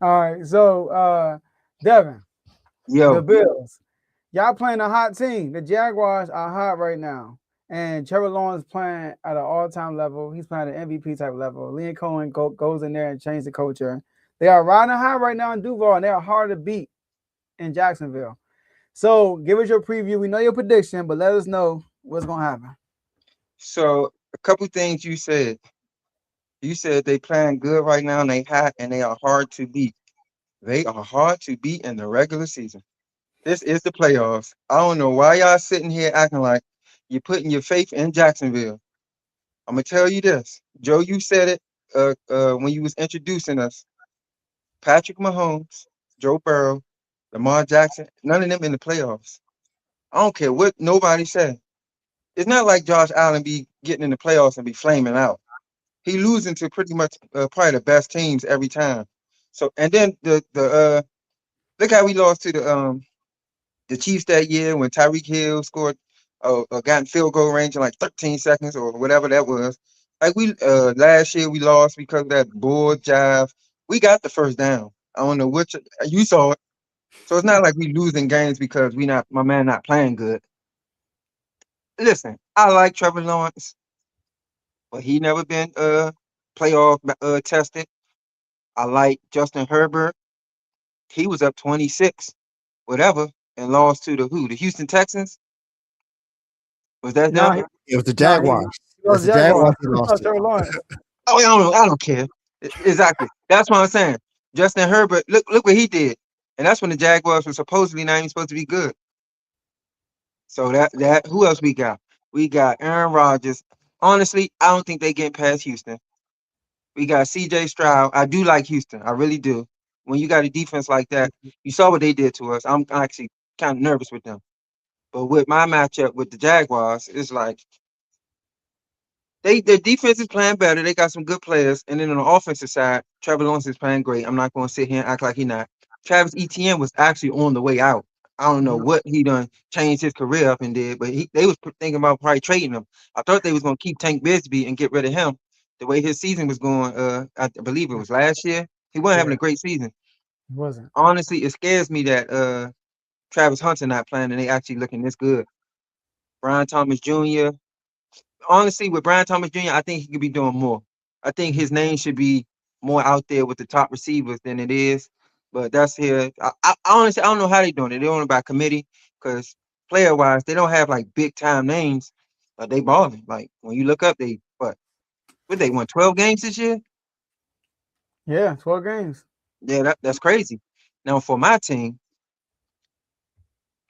All right, so Devin, the Bills, y'all playing a hot team. The Jaguars are hot right now, and Trevor Lawrence playing at an all-time level. He's playing at an MVP type level. Liam Cohen goes in there and changes the culture. They are riding high right now in Duval, and they are hard to beat in Jacksonville. So give us your preview. We know your prediction, but let us know what's gonna happen. So a couple things you said. You said they playing good right now and they hot and they are hard to beat. They are hard to beat in the regular season. This is the playoffs. I don't know why y'all sitting here acting like you're putting your faith in Jacksonville. I'm gonna tell you this, Joe. You said it when you was introducing us. Patrick Mahomes, Joe Burrow, Lamar Jackson, none of them in the playoffs. I don't care what nobody said. It's not like Josh Allen be getting in the playoffs and be flaming out. He losing to pretty much probably the best teams every time. So and then the look how we lost to the Chiefs that year when Tyreek Hill scored got in field goal range in like 13 seconds or whatever that was. Like we last year we lost because of that bull jive. We got the first down. I don't know which you saw it. So it's not like we losing games because my man not playing good. Listen, I like Trevor Lawrence, but he never been playoff tested. I like Justin Herbert. He was up 26, whatever, and lost to the Houston Texans. Was that No, them? It was the no, Jaguars. he lost It's the Jaguars He that lost lost it. Trevor Lawrence. Oh, I don't care. Exactly. That's what I'm saying. Justin Herbert, look what he did. And that's when the Jaguars were supposedly not even supposed to be good. So that who else we got? We got Aaron Rodgers. Honestly, I don't think they get past Houston. We got CJ Stroud. I do like Houston. I really do. When you got a defense like that, you saw what they did to us. I'm actually kind of nervous with them. But with my matchup with the Jaguars, it's like their defense is playing better. They got some good players. And then on the offensive side, Trevor Lawrence is playing great. I'm not going to sit here and act like he's not. Travis Etienne was actually on the way out. I don't know what he done changed his career up and did, but they was thinking about probably trading him. I thought they was going to keep Tank Bigsby and get rid of him. The way his season was going, I believe it was last year. He wasn't having a great season. It wasn't. Honestly, it scares me that Travis Hunter not playing and they actually looking this good. Brian Thomas Jr. Honestly, with Brian Thomas Jr., I think he could be doing more. I think his name should be more out there with the top receivers than it is. But that's here. I honestly I don't know how they're doing it. They're doing it by committee because player wise, they don't have like big time names, but they balling. Like when you look up, they what they won 12 games this year. Yeah, 12 games. Yeah, that's crazy. Now for my team,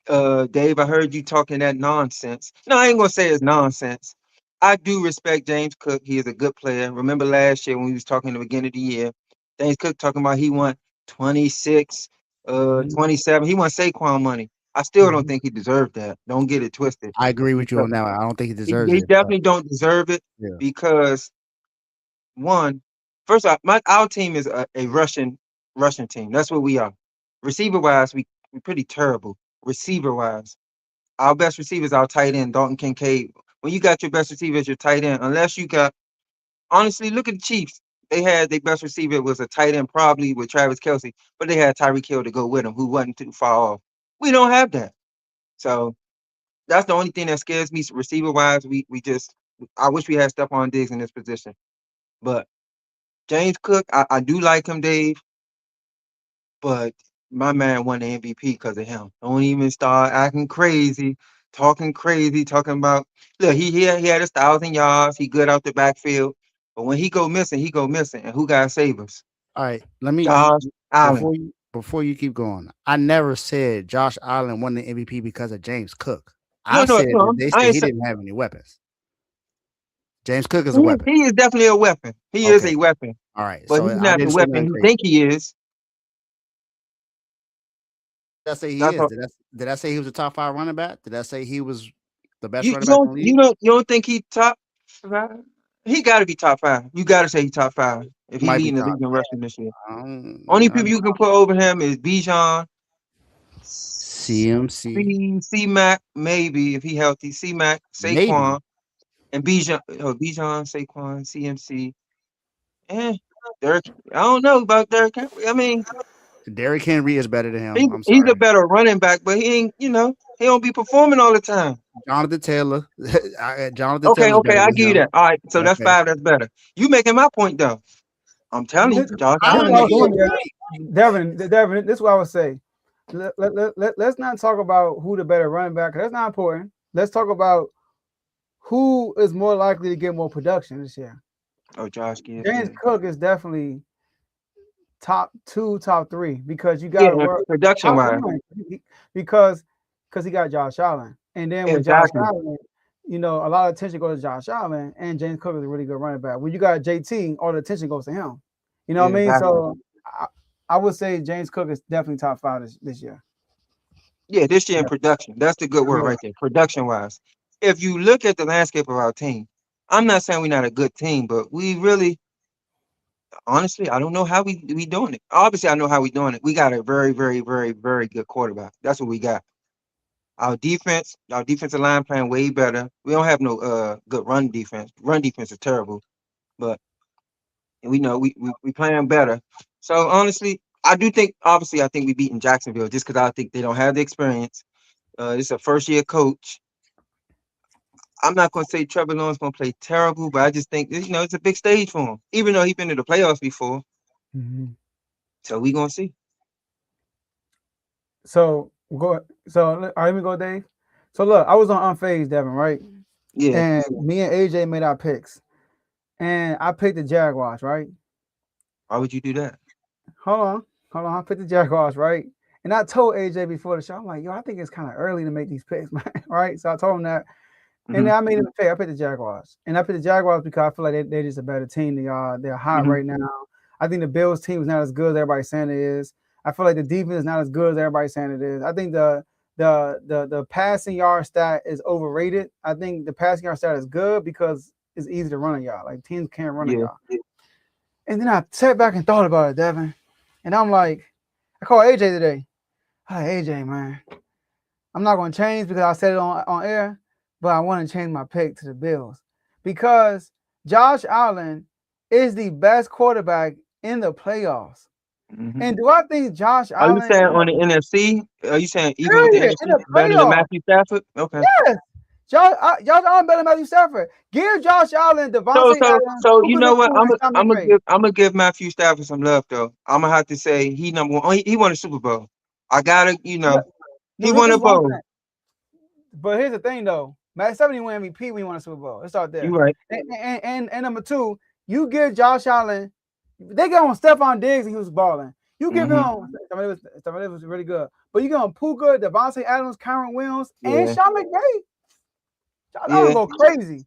Dave, I heard you talking that nonsense. No, I ain't gonna say it's nonsense. I do respect James Cook. He is a good player. Remember last year when we was talking at the beginning of the year, James Cook talking about he won 26, Mhm, 27. He won Saquon money. I still don't mhm. think he deserved that. Don't get it twisted. I agree with you Because on that one. I don't think he he, deserves he it, but definitely don't deserve it yeah. because one, first off, our team is a Russian team. That's what we are. Receiver wise, we pretty terrible. Receiver wise, our best receiver is our tight end, Dalton Kincaid. When you got your best receiver as your tight end, unless you got honestly, look at the Chiefs. They had their best receiver was a tight end, probably with Travis Kelsey, but they had Tyreek Hill to go with him, who wasn't too far off. We don't have that. So that's the only thing that scares me receiver wise. We just I wish we had Stephon Diggs in this position. But James Cook, I do like him, Dave, but my man won the MVP because of him. Don't even start acting crazy, talking about look, he had his 1,000 yards, he good out the backfield. But when he go missing, he go missing. And who got save us? All right, let me Josh Allen. before you keep going. I never said Josh Allen won the MVP because of James Cook. No, I no, said that no. they I said ain't he say didn't have any weapons. James Cook is a weapon. he is definitely a weapon. He is Okay. a weapon, All right. but So he's I not the didn't say weapon nothing he crazy. think he is. Did I say he That's is? all. Did I say he was a top 5 running back? Did I say he was the best You running you back in don't the you league? don't you don't think he top five? He got to be top five. You got to say he top five if he Might be leading the top league in 10. rushing this year. I Only don't, I people don't, you can put over him is Bijan, CMC. C Mac, maybe if he healthy. C Mac, Maybe. Saquon, and Bijan. Oh, Bijan, Saquon, CMC. Eh, Derek. I don't know about Derek Henry. I mean, Derrick Henry is better than him. I'm he's a sorry. better running back, but he ain't. He don't be performing all the time. Jonathan Taylor. Jonathan Okay, Taylor's okay, better I than give you him. that. All right, so that's Okay. five. That's better. You making my point though. I'm telling you, This, Josh this is Allen what I is was doing saying, it. Devin. This is what I would say. Let's not talk about who the better running back. That's not important. Let's talk about who is more likely to get more production this year. Oh, Josh Gibbs, James yeah, Cook is definitely top two, top three because you got yeah. to And work production top wise, one because he got Josh Allen, and then with Josh exactly. Allen, a lot of attention goes to Josh Allen, and James Cook is a really good running back. When you got JT, all the attention goes to him. You know Yeah, what I mean? exactly. So I would say James Cook is definitely top five this year. Yeah, this year in Yeah. production. That's the good word Yeah. right there. Production wise. If you look at the landscape of our team, I'm not saying we're not a good team, but we really, honestly, I don't know how we doing it. Obviously, I know how we doing it. We got a very, very, very, very good quarterback. That's what we got. Our defensive line playing way better. We don't have no good run defense. Run defense is terrible, but we know we playing better. So honestly, I do think obviously I think we beating Jacksonville just because I think they don't have the experience. It's a first year coach. I'm not gonna say Trevor Lawrence gonna play terrible, but I just think it's a big stage for him. Even though he's been to the playoffs before, Mhm. so we gonna see. So go. So all right, let me go, Dave. So look, I was on Unfazed, Devin, right? Yeah, And me and AJ made our picks, and I picked the Jaguars, right? why would you do that? Hold on. I picked the Jaguars, right? And I told AJ before the show, I'm like, yo, I think it's kind of early to make these picks, man. Right? So I told him that. And Hmm. then I made him pick. I picked the Jaguars. And I picked the Jaguars because I feel like they're just a better team. They're hot Hmm. right now. I think the Bills team is not as good as everybody's saying it is. I feel like the defense is not as good as everybody's saying it is. I think the passing yard stat is overrated. I think the passing yard stat is good because it's easy to run on y'all. Like teams can't run on Yeah, y'all. And then I sat back and thought about it, Devin. And I'm like, I called AJ today. Hi, AJ, man. I'm not going to change because I said it on air, but I want to change my pick to the Bills because Josh Allen is the best quarterback in the playoffs. hmm. And do I think Josh Are you Allen saying is on the NFC? Are you saying even with the period in NFC the better than playoffs? Matthew Stafford? Okay. Yes. Josh Allen better than Matthew Stafford. Give Josh Allen, Devontae Adams, So you Puka know what? Nacua, and Sean McVay. I'm gonna give Matthew Stafford some love though. I'm gonna have to say he number one. Oh, he won a Super Bowl. I gotta, No, he no, won this a is what I'm bowl. saying. But here's the thing, though. Matt 70 won MVP when he won a Super Bowl. Let's start there. You right. And number two, you give Josh Allen. They got on Stephon Diggs and he was balling. You give him. It was really good. But you give him Puka, Devontae Adams, Kyron Williams, and Yeah. Sean McVay. Josh Allen go crazy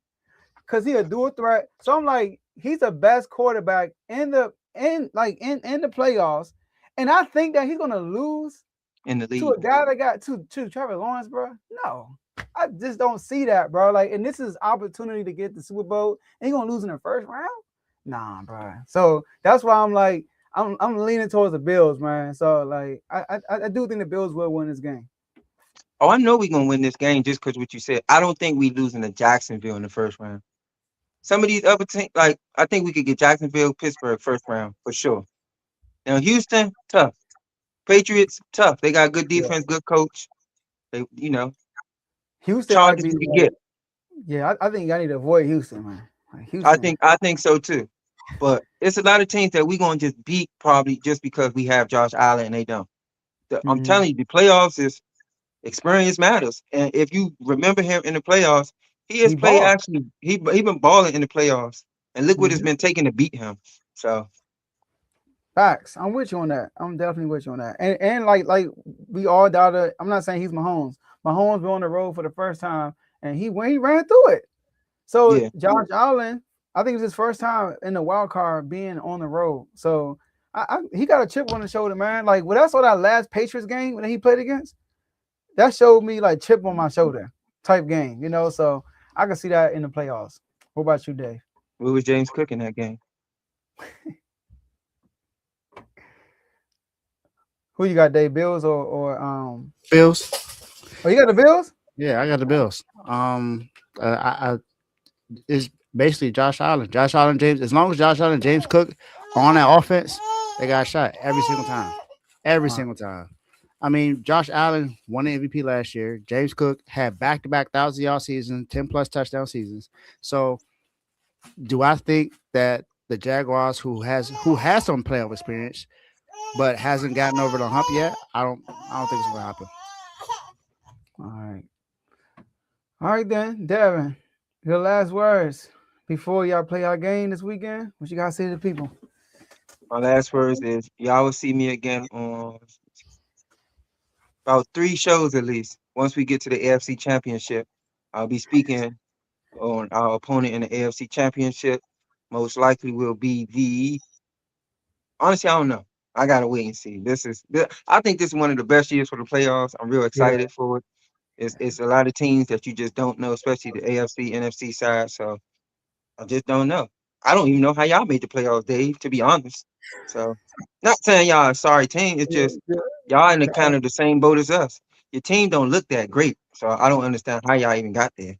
because he a dual threat. So I'm like, he's the best quarterback in the playoffs, and I think that he's gonna lose In the to a league. guy that got to Trevor Lawrence, bro. No, I just don't see that, bro. Like, and this is opportunity to get the Super Bowl, and you're gonna lose in the first round. Nah, bro. So that's why I'm like, I'm leaning towards the Bills, man. So like, I do think the Bills will win this game. Oh, I know we're gonna win this game just because what you said. I don't think we losing to Jacksonville in the first round. Some of these other teams, like I think we could get Jacksonville, Pittsburgh first round for sure. Now Houston, tough. Patriots, tough. They got good defense, good coach. They, Houston might Chargers be we could like, get. yeah, I think I need to avoid Houston, man. Like, Houston. I think so too. But it's a lot of teams that we're gonna just beat probably just because we have Josh Allen and they don't. I'm telling you, the playoffs is experience matters. And if you remember him in the playoffs, he has played balled. actually he been balling in the playoffs. And look what has been taken to beat him. So Facts. I'm with you on that. I'm definitely with you on that. And like we all doubted. I'm not saying he's Mahomes. Mahomes went on the road for the first time, and he ran through it. So yeah. Josh Allen, I think it's his first time in the wild card being on the road. So he got a chip on the shoulder, man. Like when I saw that last Patriots game when he played against, that showed me like chip on my shoulder type game, So I can see that in the playoffs. What about you, Dave? What was James Cook in that game? Who you got, Dave? Bills or Bills. Oh, you got the Bills? Yeah, I got the Bills. It's basically Josh Allen. Josh Allen, James. As long as Josh Allen and James Cook are on that offense, they got a shot every single time. Every single time. I mean, Josh Allen won the MVP last year. James Cook had back-to-back 1,000-yard seasons, 10-plus touchdown seasons. So, do I think that the Jaguars, who has some playoff experience, but hasn't gotten over the hump yet, I don't think it's gonna happen. All right then, Devin. Your last words before y'all play our game this weekend. What you gotta say to the people? My last words is y'all will see me again on about 3 shows at least. Once we get to the AFC Championship, I'll be speaking on our opponent in the AFC Championship. Most likely will be honestly, I don't know. I gotta wait and see. I think this is one of the best years for the playoffs. I'm real excited for it. It's a lot of teams that you just don't know, especially the AFC, NFC side. So I just don't know. I don't even know how y'all made the playoffs, Dave, to be honest. So not saying y'all a sorry team. It's just y'all in the kind of the same boat as us. Your team don't look that great. So I don't understand how y'all even got there.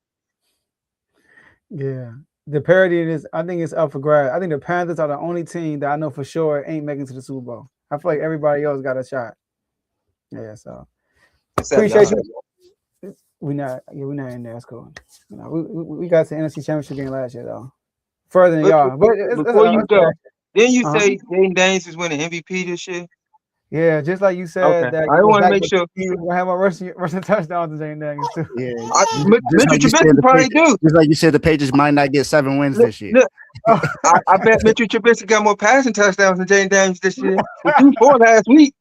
Yeah. The parity is, I think it's up for grabs. I think the Panthers are the only team that I know for sure ain't making it to the Super Bowl. I feel like everybody else got a shot. Yeah, so appreciate you. We're not in there. That's cool. We got to the NFC Championship game last year though. Further than y'all. But before you go, didn't you say Jaden Daniels is winning MVP this year? Yeah, just like you said. Okay. That I want to make sure you will have more rushing touchdowns than Jaden Daniels too. Yeah, Mitchell Trubisky probably do. Just like you said, the Patriots might not get 7 wins this year. Look, I bet Mitchell Trubisky got more passing touchdowns than Jaden Daniels this year. He threw 4 last week.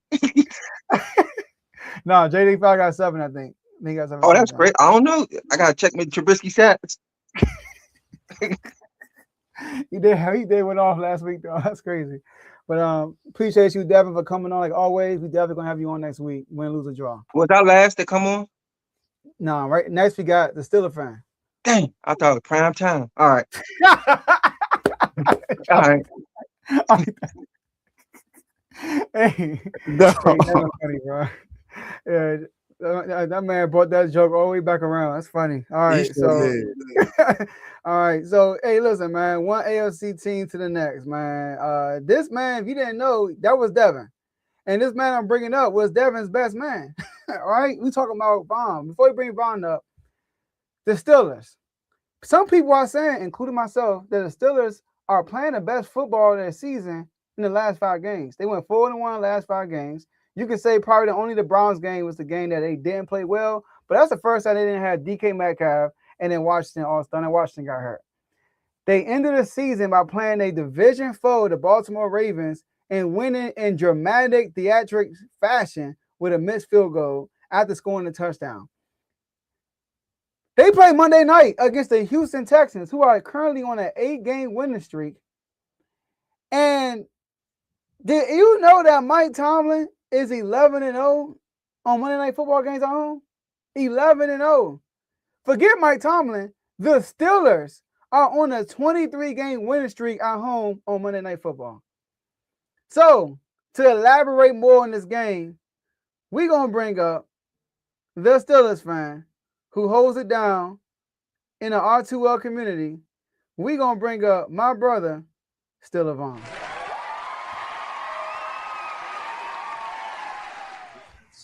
No, JD probably got 7, I think. He got 7. Oh, that's great. I don't know. I gotta check Mitchell Trubisky stats. He did went off last week though. That's crazy. But appreciate you, Devin, for coming on like always. We definitely gonna have you on next week. Win, lose, or draw. Was that last to come on? No, right. Next we got the Steeler fan. Dang, I thought it was prime time. All right. All right. Hey, No. hey, that's funny, bro. Yeah, that man brought that joke all the way back around. That's funny. All right, all right. So, hey, listen, man. One AFC team to the next, man. This man, if you didn't know, that was Devin, and this man I'm bringing up was Devin's best man. All right, we talking about Vaughn. Before we bring Vaughn up, the Steelers. Some people are saying, including myself, that the Steelers are playing the best football of their season in the last 5 games. They went 4-1 in the last 5 games. You can say probably only the Browns game was the game that they didn't play well, but that's the first time they didn't have DK Metcalf and then Washington All-Star, and Washington got hurt. They ended the season by playing a division foe, the Baltimore Ravens, and winning in dramatic theatric fashion with a missed field goal after scoring a touchdown. They play Monday night against the Houston Texans, who are currently on an 8-game winning streak. And did you know that Mike Tomlin is 11-0 on Monday Night Football games at home? 11-0. Forget Mike Tomlin. The Steelers are on a 23-game winning streak at home on Monday Night Football. So, to elaborate more on this game, we're going to bring up the Steelers fan who holds it down in the R2L community. We're going to bring up my brother, Steeler Vaughn.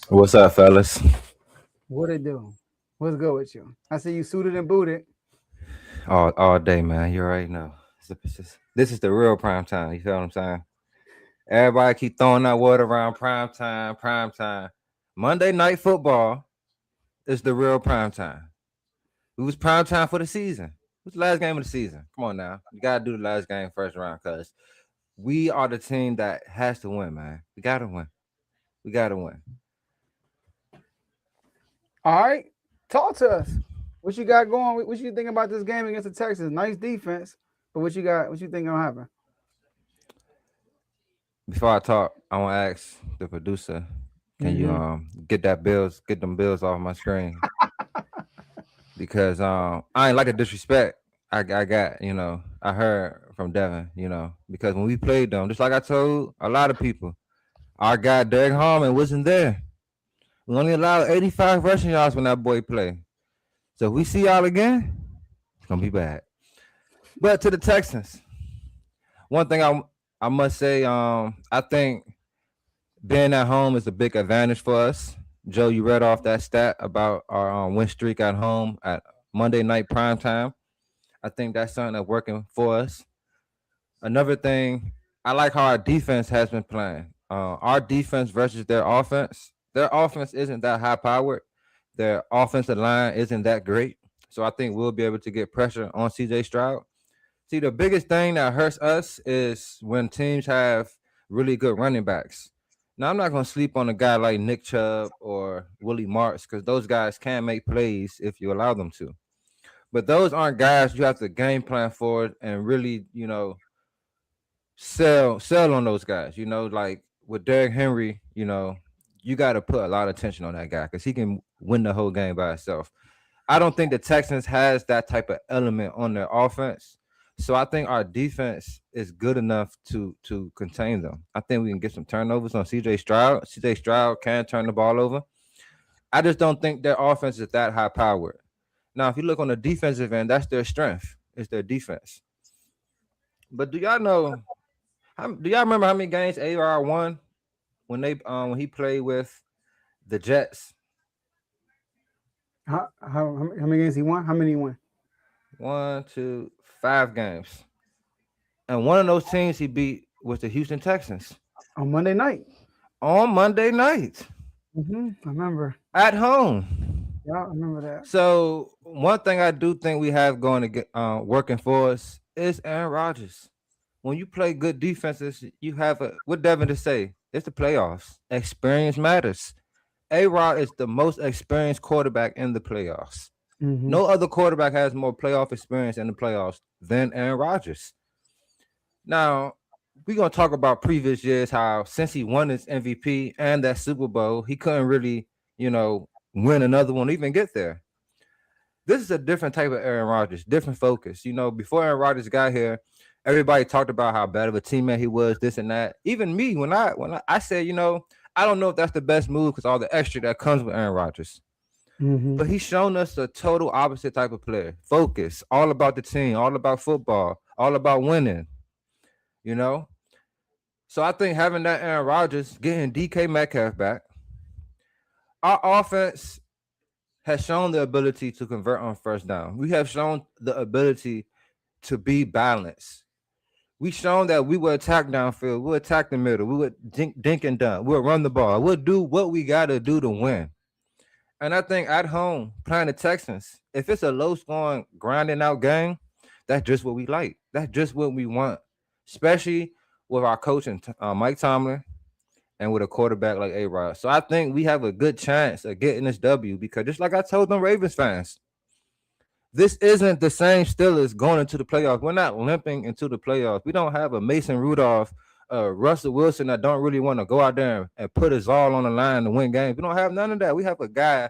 What's up, fellas? What it do? What's good with you? I see you suited and booted. All day, man. You already know. This is the real prime time. You feel what I'm saying? Everybody keep throwing that word around prime time. Monday Night Football is the real prime time. It was prime time for the season. What's the last game of the season? Come on now. You got to do the last game first round because we are the team that has to win, man. We got to win. All right. Talk to us. What you got going? What you think about this game against the Texans? Nice defense, but what you got? What you think gonna happen? Before I talk, I want to ask the producer, can you get them bills off my screen? Because I ain't like a disrespect. I got, I heard from Devin, because when we played them, just like I told a lot of people, our guy Derek Harmon wasn't there. We only allowed 85 rushing yards when that boy played. So if we see y'all again, it's gonna be bad. But to the Texans, one thing I must say, I think being at home is a big advantage for us. Joe, you read off that stat about our win streak at home at Monday night prime time. I think that's something that's working for us. Another thing, I like how our defense has been playing. Our defense versus their offense isn't that high powered. Their offensive line isn't that great. So I think we'll be able to get pressure on CJ Stroud. See, the biggest thing that hurts us is when teams have really good running backs. Now, I'm not going to sleep on a guy like Nick Chubb or Willie Marks because those guys can make plays if you allow them to. But those aren't guys you have to game plan for and really, sell on those guys. Like with Derrick Henry, you got to put a lot of attention on that guy because he can win the whole game by himself. I don't think the Texans has that type of element on their offense. So I think our defense is good enough to contain them. I think we can get some turnovers on CJ Stroud. CJ Stroud can turn the ball over. I just don't think their offense is that high powered. Now, if you look on the defensive end, that's their strength. It's their defense. But do y'all remember how many games AR won when he played with the Jets? How many games he won? How many he won? 1, 2, 5 games. And one of those teams he beat was the Houston Texans. On Monday night. On Monday night. I remember. At home. Yeah, I remember that. So one thing I do think we have going to get working for us is Aaron Rodgers. When you play good defenses, you have what Devin to say. It's the playoffs. Experience matters. A-Rod is the most experienced quarterback in the playoffs. No other quarterback has more playoff experience in the playoffs than Aaron Rodgers. Now, we're going to talk about previous years, how since he won his MVP and that Super Bowl, he couldn't really, win another one, even get there. This is a different type of Aaron Rodgers, different focus. Before Aaron Rodgers got here, everybody talked about how bad of a teammate he was, this and that. Even me, when I said, I don't know if that's the best move because all the extra that comes with Aaron Rodgers. But he's shown us a total opposite type of player. Focus, all about the team, all about football, all about winning, So I think having that Aaron Rodgers, getting DK Metcalf back, our offense has shown the ability to convert on first down. We have shown the ability to be balanced. We shown that we will attack downfield, we'll attack the middle, we would dink and dunk, we'll run the ball, we'll do what we gotta do to win. And I think at home, playing the Texans, if it's a low scoring, grinding out game, that's just what we like. That's just what we want, especially with our coach and Mike Tomlin and with a quarterback like A-Rod. So I think we have a good chance of getting this W because just like I told them Ravens fans, this isn't the same Steelers going into the playoffs. We're not limping into the playoffs. We don't have a Mason Rudolph, Russell Wilson that don't really want to go out there and put his all on the line to win games. We don't have none of that. We have a guy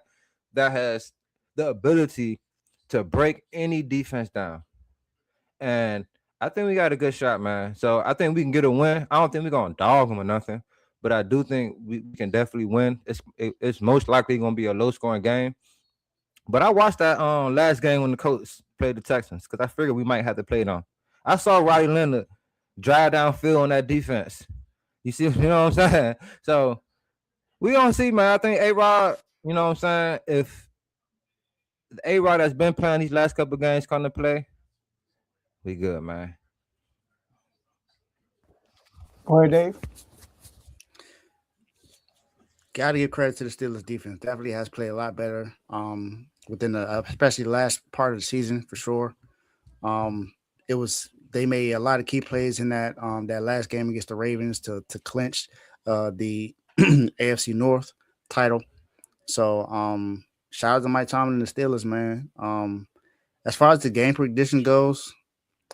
that has the ability to break any defense down. And I think we got a good shot, man. So I think we can get a win. I don't think we're going to dog them or nothing, but I do think we can definitely win. It's most likely going to be a low-scoring game. But I watched that last game when the Colts played the Texans because I figured we might have to play them. I saw Riley Leonard drive downfield on that defense. You see, you know what I'm saying? So we gonna see, man. I think A-Rod, you know what I'm saying? If the A-Rod that's been playing these last couple of games come to play, we good, man. Go ahead, Dave. Got to give credit to the Steelers defense. Definitely has played a lot better within especially the last part of the season for sure. They made a lot of key plays in that last game against the Ravens to clinch the AFC North title. So shout out to Mike Tomlin and the Steelers, man. As far as the game prediction goes,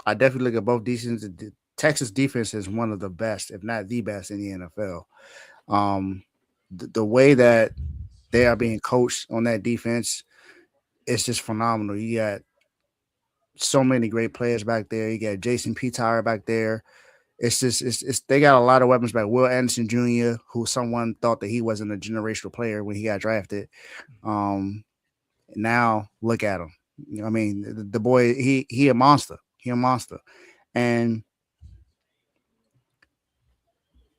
I definitely look at both defenses. The Texas defense is one of the best, if not the best, in the NFL. The way that they are being coached on that defense, it's just phenomenal. You got so many great players back there. You got Jason Petire back there. It's they got a lot of weapons back. Will Anderson Jr., who someone thought that he wasn't a generational player when he got drafted. Now look at him. I mean, the boy, he a monster. He a monster.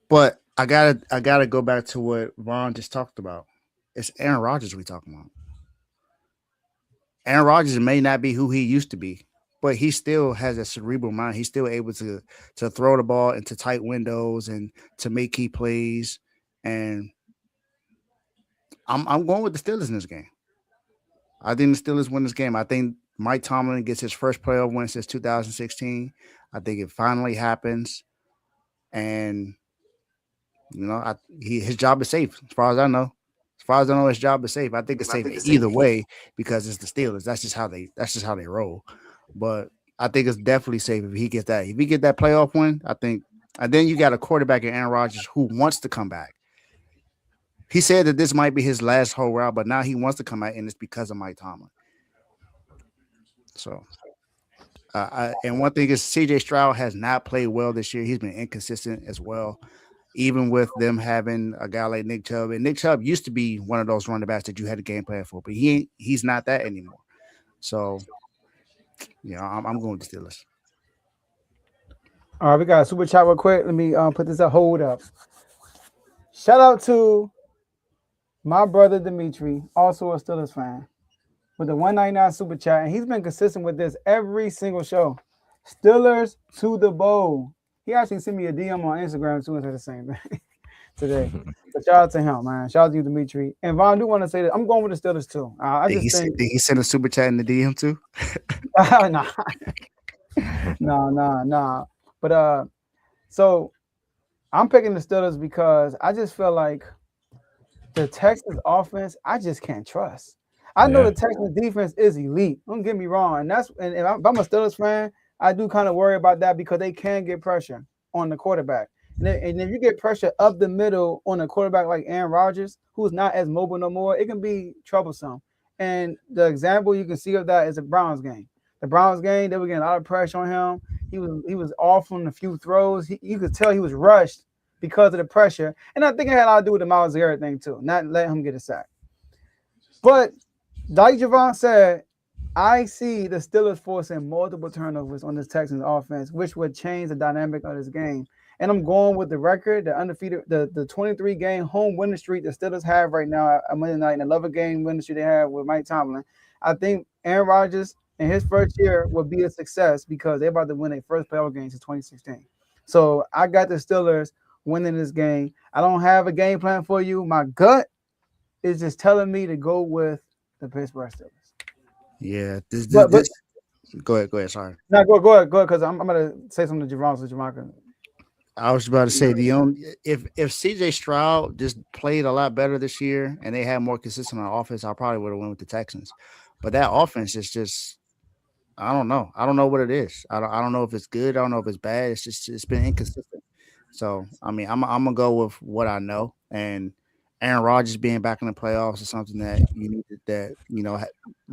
But I gotta go back to what Ron just talked about. It's Aaron Rodgers we talking about. Aaron Rodgers may not be who he used to be, but he still has a cerebral mind. He's still able to throw the ball into tight windows and to make key plays. And I'm going with the Steelers in this game. I think the Steelers win this game. I think Mike Tomlin gets his first playoff win since 2016. I think it finally happens. And you know, his job is safe as far as I know. As far as I know, his job is safe. I think it's safe either way because it's the Steelers. That's just how they roll. But I think it's definitely safe if he gets that. If he get that playoff win, I think. And then you got a quarterback in Aaron Rodgers who wants to come back. He said that this might be his last whole route, but now he wants to come out, and it's because of Mike Tomlin. So, and one thing is C.J. Stroud has not played well this year. He's been inconsistent as well. Even with them having a guy like Nick Chubb. And Nick Chubb used to be one of those running backs that you had a game plan for, but he's not that anymore. So, I'm going with the Steelers. All right, we got a super chat real quick. Let me put this up. Hold up. Shout out to my brother Dimitri, also a Steelers fan, with the 199 super chat. And he's been consistent with this every single show. Steelers to the bowl. He actually sent me a DM on Instagram too and said the same thing today. So shout out to him, man. Shout out to you, Dimitri. And Von, I do want to say that I'm going with the Steelers too. Did he send a super chat in the DM too? Nah. But so I'm picking the Steelers because I just feel like the Texas offense, I just can't trust. I know the Texas defense is elite. Don't get me wrong. And if I'm a Steelers fan, I do kind of worry about that because they can get pressure on the quarterback. And if you get pressure up the middle on a quarterback like Aaron Rodgers, who's not as mobile no more, it can be troublesome. And the example you can see of that is the Browns game. The Browns game, they were getting a lot of pressure on him. He was off on a few throws. You could tell he was rushed because of the pressure. And I think it had a lot to do with the Miles Garrett thing too, not letting him get a sack. But like Javon said, I see the Steelers forcing multiple turnovers on this Texans offense, which would change the dynamic of this game. And I'm going with the record, the undefeated, the 23 game home winning streak the Steelers have right now at Monday night, and the 11 game winning streak they have with Mike Tomlin. I think Aaron Rodgers in his first year will be a success because they're about to win their first playoff game since 2016. So I got the Steelers winning this game. I don't have a game plan for you. My gut is just telling me to go with the Pittsburgh Steelers. Yeah, this, this, But this. Go ahead. Sorry, no, go ahead, because I'm gonna say something to Javon, so Javon can. I was about to say the only if CJ Stroud just played a lot better this year and they had more consistent on offense, I probably would have went with the Texans. But that offense is just I don't know. I don't know what it is. I don't know if it's good. I don't know if it's bad. It's been inconsistent. So I mean, I'm gonna go with what I know, and Aaron Rodgers being back in the playoffs is something that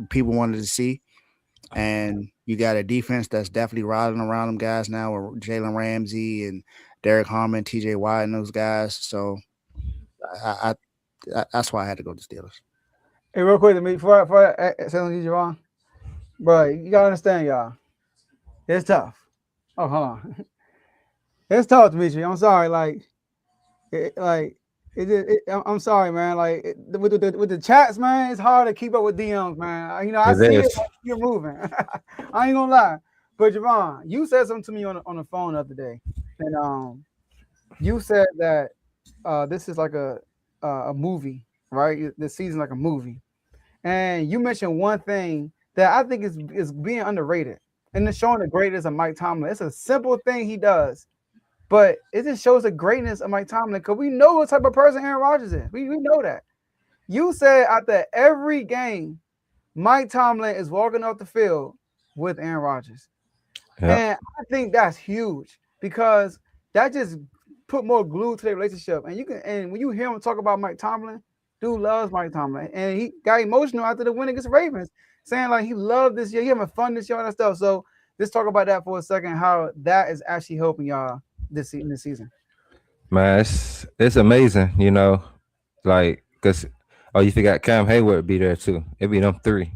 people wanted to see. And you got a defense that's definitely riding around them guys now with Jalen Ramsey and Derek Harmon, TJ Watt, and those guys. So that's why I had to go to Steelers. Hey, real quick, before I say something to Javon, bro, you gotta understand, y'all. It's tough. Oh, hold on. It's tough, Dimitri. I'm sorry. I'm sorry, man. With the chats, man, it's hard to keep up with DMs, man. You know, I It see it. is. You're moving. I ain't gonna lie. But Javon, you said something to me on the phone the other day, and you said that this is like a movie, right? This season like a movie, and you mentioned one thing that I think is being underrated, and it's showing the greatness of Mike Tomlin. It's a simple thing he does, but it just shows the greatness of Mike Tomlin because we know what type of person Aaron Rodgers is. We know that. You said after every game, Mike Tomlin is walking off the field with Aaron Rodgers. Yeah. And I think that's huge because that just put more glue to their relationship. And when you hear him talk about Mike Tomlin, dude loves Mike Tomlin. And he got emotional after the win against the Ravens, saying like he loved this year, he having fun this year and that stuff. So let's talk about that for a second, how that is actually helping y'all this season. Man, it's amazing, like because you forgot Cam Hayward be there too. It be them three,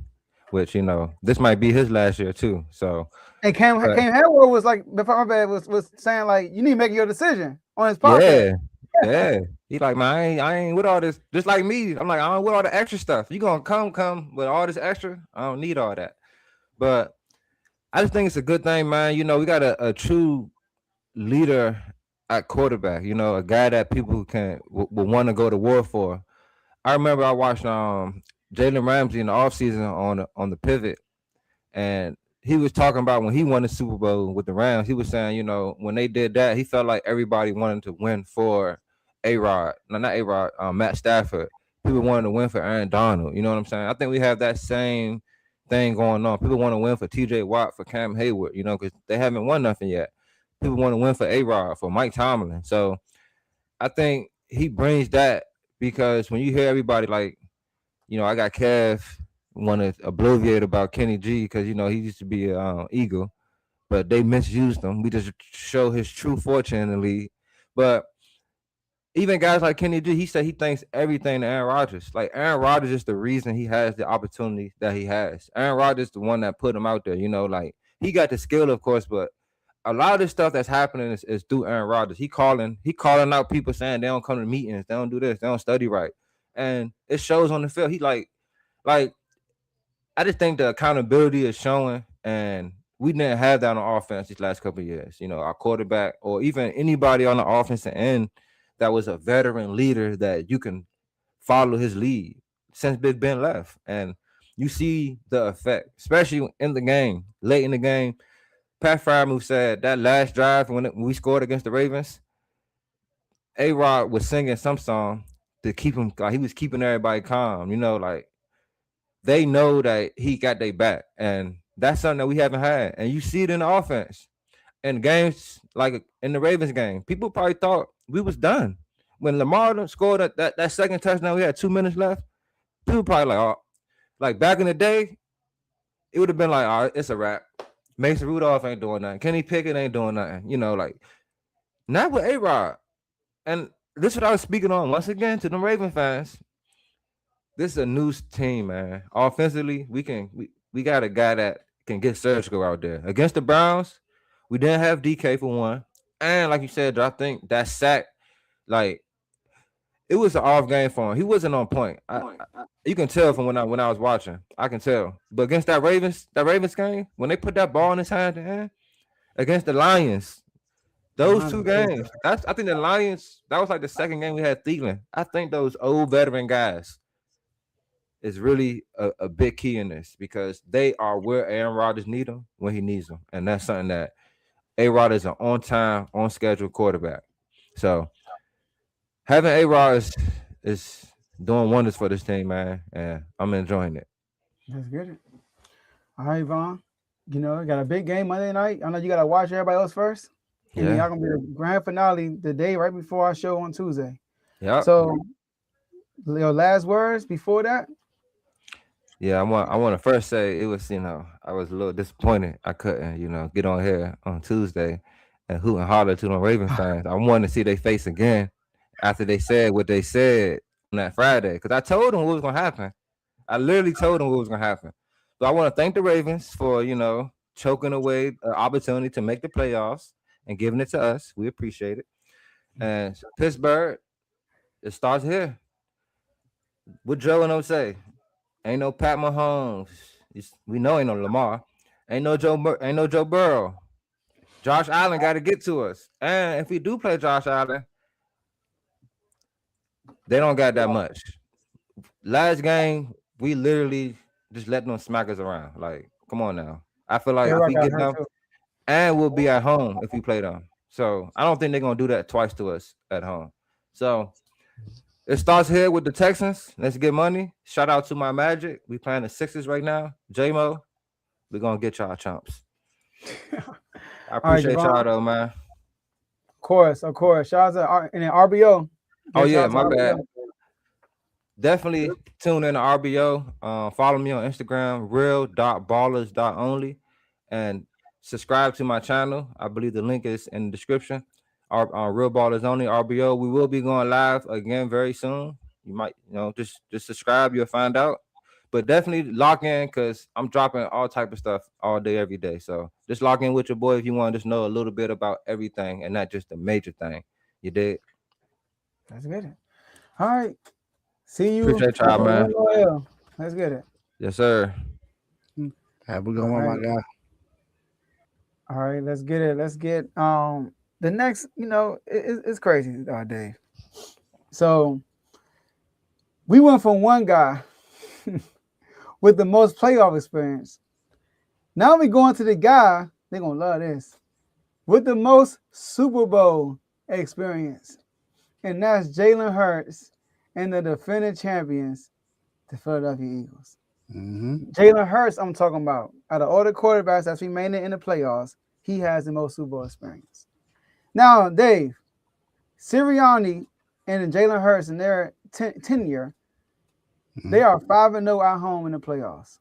which this might be his last year too. So And Cam but, Hayward was like, before my bad, was saying like you need to make your decision on his podcast. yeah. He like, man, I ain't with all this. Just like me, I'm like, I don't with all the extra stuff. You gonna come with all this extra? I don't need all that. But I just think it's a good thing, man. We got a true leader at quarterback. A guy that people will want to go to war for. I remember I watched Jalen Ramsey in the offseason on the pivot, and he was talking about when he won the Super Bowl with the Rams. He was saying, when they did that, he felt like everybody wanted to win for A-Rod. No, not A-Rod, Matt Stafford. People wanted to win for Aaron Donald. You know what I'm saying? I think we have that same thing going on. People want to win for TJ Watt, for Cam Hayward, because they haven't won nothing yet. People want to win for A-Rod, for Mike Tomlin. So I think he brings that because when you hear everybody like, I got Kev want to obliviate about Kenny G because he used to be an Eagle, but they misused him. We just show his true fortune in the league. But even guys like Kenny G, he said he thinks everything to Aaron Rodgers. Like Aaron Rodgers is the reason he has the opportunity that he has. Aaron Rodgers is the one that put him out there. Like he got the skill, of course, but a lot of this stuff that's happening is through Aaron Rodgers. He calling out people saying they don't come to meetings, they don't do this, they don't study right, and it shows on the field. He like I just think the accountability is showing, and we didn't have that on offense these last couple of years. Our quarterback or even anybody on the offensive end that was a veteran leader that you can follow his lead since Big Ben left, and you see the effect, especially in the game, late in the game. Pat Fryermuth said that last drive when we scored against the Ravens, A-Rod was singing some song to keep him. He was keeping everybody calm. Like they know that he got their back, and that's something that we haven't had. And you see it in the offense. In games like in the Ravens game, people probably thought we was done when Lamar scored that second touchdown. We had 2 minutes left. People probably like back in the day, it would have been like, all right, it's a wrap. Mason Rudolph ain't doing nothing. Kenny Pickett ain't doing nothing. Like not with A-Rod. And this is what I was speaking on once again to the Raven fans. This is a new team, man. Offensively, We got a guy that can get surgical out there. Against the Browns, we didn't have DK for one. And like you said, I think that sack, like, it was an off game for him. He wasn't on point. You can tell from when I was watching. I can tell. But against that Ravens game, when they put that ball in his hand against the Lions, those two games, I think the Lions, that was like the second game we had Thielen. I think those old veteran guys is really a big key in this because they are where Aaron Rodgers need them when he needs them. And that's something that A-Rod is an on-time, on-schedule quarterback. So having A-Rod is doing wonders for this team, man, and I'm enjoying it. Let's get it. All right, Vaughn. You know, got a big game Monday night. I know you got to watch everybody else first. And then y'all going to be the grand finale the day right before our show on Tuesday. Yeah. So, your last words before that? Yeah, I want to first say it was, I was a little disappointed. I couldn't, get on here on Tuesday and hoot and holler to the Ravens fans. I wanted to see their face again after they said what they said on that Friday because I told them what was going to happen. I literally told them what was going to happen. So I want to thank the Ravens for, choking away an opportunity to make the playoffs and giving it to us. We appreciate it. And Pittsburgh, it starts here. What Joe and O say? Ain't no Pat Mahomes. We know ain't no Lamar. Ain't no Joe Burrow. Josh Allen got to get to us. And if we do play Josh Allen, they don't got that much. Last game, we literally just let them smack us around. Like, come on now. I feel like if we get them, and we'll be at home if we play them. So I don't think they're going to do that twice to us at home. So it starts here with the Texans. Let's get money. Shout out to my Magic. We playing the Sixers right now. J-Mo, we're going to get y'all chumps. I appreciate y'all, though, man. Of course. Shout out to and then RBO. Oh, yeah, my bad. Definitely tune in to RBO. Follow me on Instagram, real.ballers.only. And subscribe to my channel. I believe the link is in the description. Our Real Ballers Only, RBO. We will be going live again very soon. You might, just subscribe. You'll find out. But definitely lock in because I'm dropping all type of stuff all day, every day. So just lock in with your boy if you want to just know a little bit about everything and not just the major thing. You dig? That's good. All right. See you. Appreciate y'all, man. Let's get it. Yes, sir. Have a good one, my guy. All right, let's get it. Let's get the next, it's crazy, Dave. So we went from one guy with the most playoff experience. Now we going to the guy, they're gonna love this, with the most Super Bowl experience. And that's Jalen Hurts and the defending champions, the Philadelphia Eagles. Mm-hmm. Jalen Hurts, I'm talking about. Out of all the quarterbacks that's remaining in the playoffs, he has the most Super Bowl experience. Now, Dave, Sirianni and Jalen Hurts in their tenure, they are 5-0 at home in the playoffs,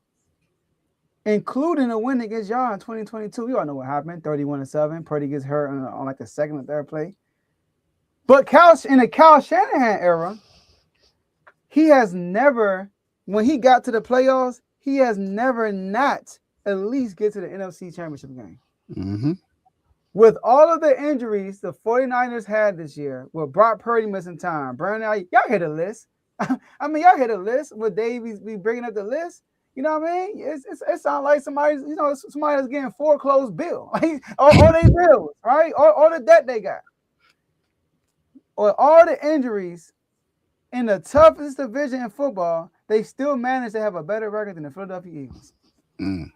including a win against y'all in 2022. You all know what happened, 31-7. Purdy gets hurt on like the second or third play. But in the Kyle Shanahan era, he has never, when he got to the playoffs, he has never not at least get to the NFC Championship game. Mm-hmm. With all of the injuries the 49ers had this year, with Brock Purdy missing time, Brandon, y'all hit a list. I mean, y'all hit a list with Davies be bringing up the list. You know what I mean? It sounds like somebody's that's getting foreclosed bill. all they bills, right? All the debt they got. Or all the injuries in the toughest division in football, they still managed to have a better record than the Philadelphia Eagles. Mm.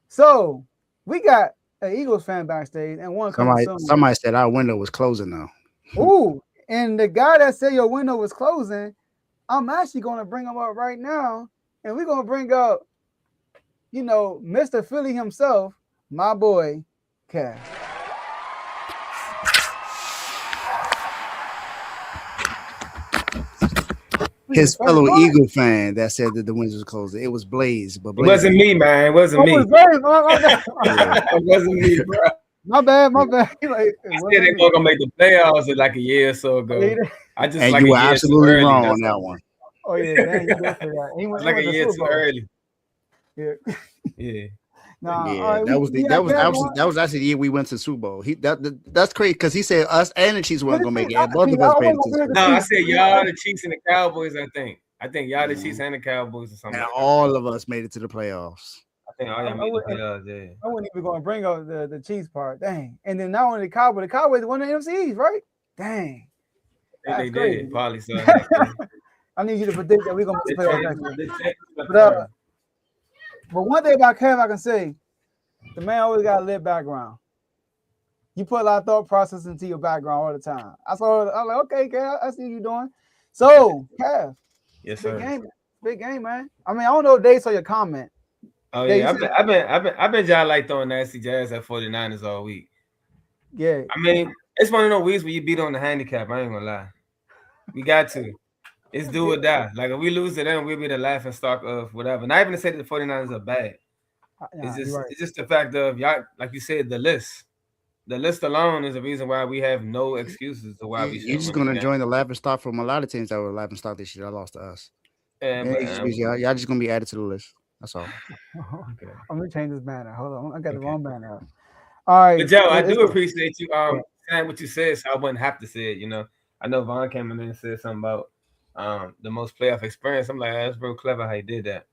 So we got an Eagles fan backstage and one coming soon. Somebody said our window was closing now. Ooh, and the guy that said your window was closing, I'm actually going to bring him up right now, and we're going to bring up, Mr. Philly himself, my boy, Cash. His fellow Eagle fan that said that the windows was closing. It was Blaze, but Blaze it wasn't me, man. It wasn't me. It wasn't me, bro. My bad. I said they were gonna make the playoffs like a year or so ago. I just and you were absolutely wrong on that one. Oh yeah, man, you definitely right. Like a year too early. Yeah. Yeah. Nah, all Yeah, right, that was the we that got was Kev that was on. that was actually the year we went to Super Bowl. That's crazy because he said us and the Chiefs weren't gonna make it, and both of us made it to the Super No, Bowl. I said y'all, the Chiefs, and the Cowboys. I think y'all, the Chiefs, and the Cowboys, or something And like that. all of us made it to the playoffs. I think all y'all made the playoffs. Yeah. I wasn't even going to bring up the Chiefs part. Dang. And then not only the Cowboys won the NFCs, right? Dang. I think That's they crazy. did. Probably so. I need you to predict that we're going to make the playoffs next year. But But one thing about Kev, I can say, the man always got a lit background. You put a lot of thought process into your background all the time. I was like, okay, Kev, I see what you're doing. So, Kev, yes, big sir. game, man. I mean, I don't know if they saw your comment. Oh Yeah, yeah, I've been y'all like throwing nasty jazz at 49ers all week. Yeah. I mean, it's one of those weeks where you beat on the handicap. I ain't gonna lie. We got to. It's do or die. Like if we lose to them, we'll be the laughing stock of whatever. Not even to say that the 49ers are bad. It's just the fact of y'all, like you said, the list. The list alone is the reason why we have no excuses to why we should. You're just gonna join the laughing stock from a lot of teams that were laughing stock this year that lost to us. Y'all just gonna be added to the list. That's all. Okay. I'm gonna change this banner. Hold on, I got the wrong banner up. All right, but Joe, I do appreciate you saying what you said, so I wouldn't have to say it. You know, I know Vaughn came in and said something about the most playoff experience. I'm like, that's real clever how he did that.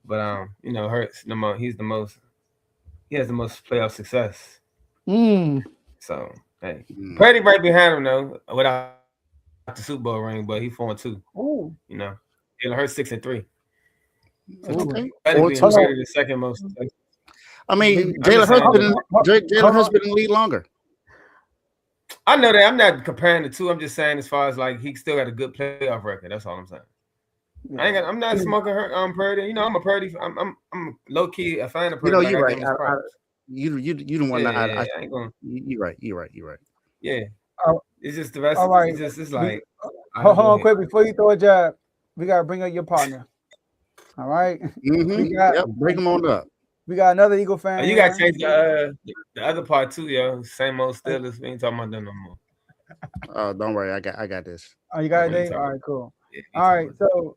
But you know, Hurts, he has the most playoff success. So hey, Purdy right behind him though, without the Super Bowl ring, but he 4-2. Ooh. You know, Jalen Hurts 6-3. So okay. The second most. I mean, Jalen Hurts been in the league longer. I know that. I'm not comparing the two. I'm just saying as far as like he still got a good playoff record. That's all I'm saying. Yeah. I'm not smoking Purdy. You know, I'm a Purdy. I'm low key a fan of Purdy. You know, you're right. You don't want to. You're right. Yeah. It's just the rest. All right. It's like. Hold on, quick before you throw a jab. We gotta bring up your partner. All right. Bring him on up. We got another Eagle fan. You gotta change the other part too, yo. Same old Steelers. We ain't talking about them no more. Oh, don't worry. I got this. Oh, you got it? All right, cool. Yeah, all right, so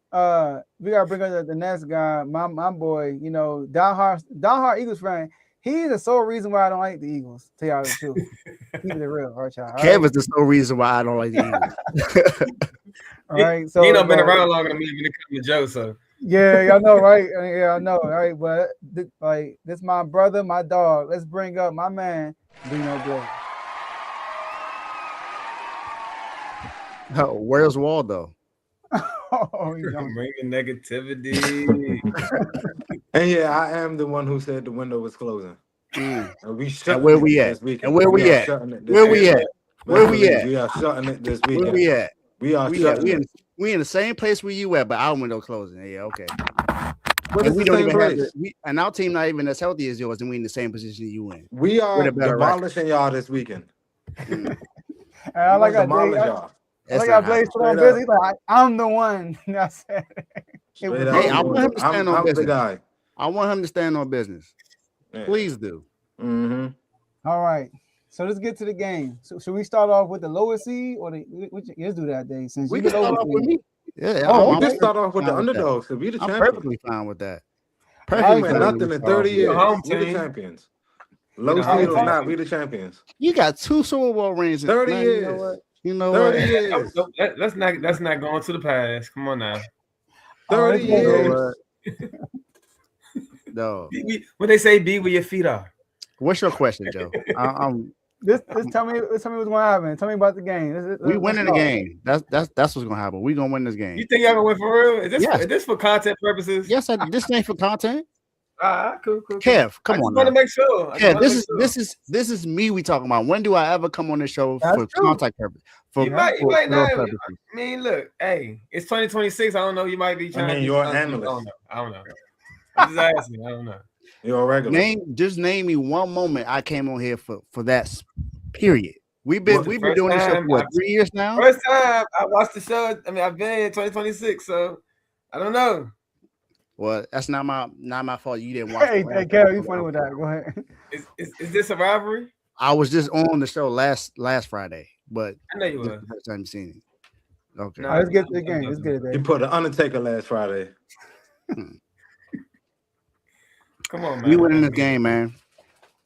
we gotta bring up the next guy, my boy. You know, diehard Eagles fan. He's the sole reason why I don't like the Eagles. Tell y'all the truth. He's the real hard child. Kev is the sole reason why I don't like the Eagles. All right, so he don't been around longer than me when it comes to Joe. So yeah, y'all know, right? Yeah, I know, right? But this my brother, my dog. Let's bring up my man, Dino Blade. Oh, where's Waldo? Bringing negativity. And yeah, I am the one who said the window was closing. And where we at? And where we at? Where we at? Where we at? We are shutting it this weekend. Where we at? We in the same place where you at, but our window closing. Yeah, okay. And we don't even have and our team not even as healthy as yours, and we in the same position you in. We are demolishing y'all this weekend. And I like y'all. I got Blaze put on busy. Like, I'm the one. I said, hey, I want him to stand on business. The guy. I want him to stand on business. Yeah. Please do. Mm-hmm. All right. So let's get to the game. So should we start off with the lowest seed or let's do that day since we can start off with me. Yeah, we just start off with the underdogs. So we the champions. I'm perfectly fine with that. Perfectly nothing in 30 years. We the champions. Low seed or not, we the champions. You got 2 Super Bowl rings in 30 years. You know 30 years. Let's not go into the past. Come on now. 30 years. No. When they say be where your feet are. What's your question, Joe? This tell me what's gonna happen. Tell me about the game. We winning the game. That's what's gonna happen. We gonna win this game. You think y'all gonna win for real? Is this for content purposes? Yes, this ain't for content. Cool. Kev, come on. I want to make sure. Kev, this is me we talking about. When do I ever come on this show for contact purpose? You might not. I mean, look, hey, it's 2026. I don't know. You might be trying. I mean, you're an analyst. I don't know. I'm just asking. I don't know. You're a regular. Name me one moment I came on here for that period. We've been doing this show for what, 3 years now? First time I watched the show. I mean, I've been here in 2026, so I don't know. Well, that's not my fault. You didn't watch. Hey, Gary, you funny with that? Go ahead. Is this a rivalry? I was just on the show last Friday, but I know you were. First time seen it. Okay, no, let's get to the game. Let's get it. You put the Undertaker last Friday. Come on, We man. win in this game, man.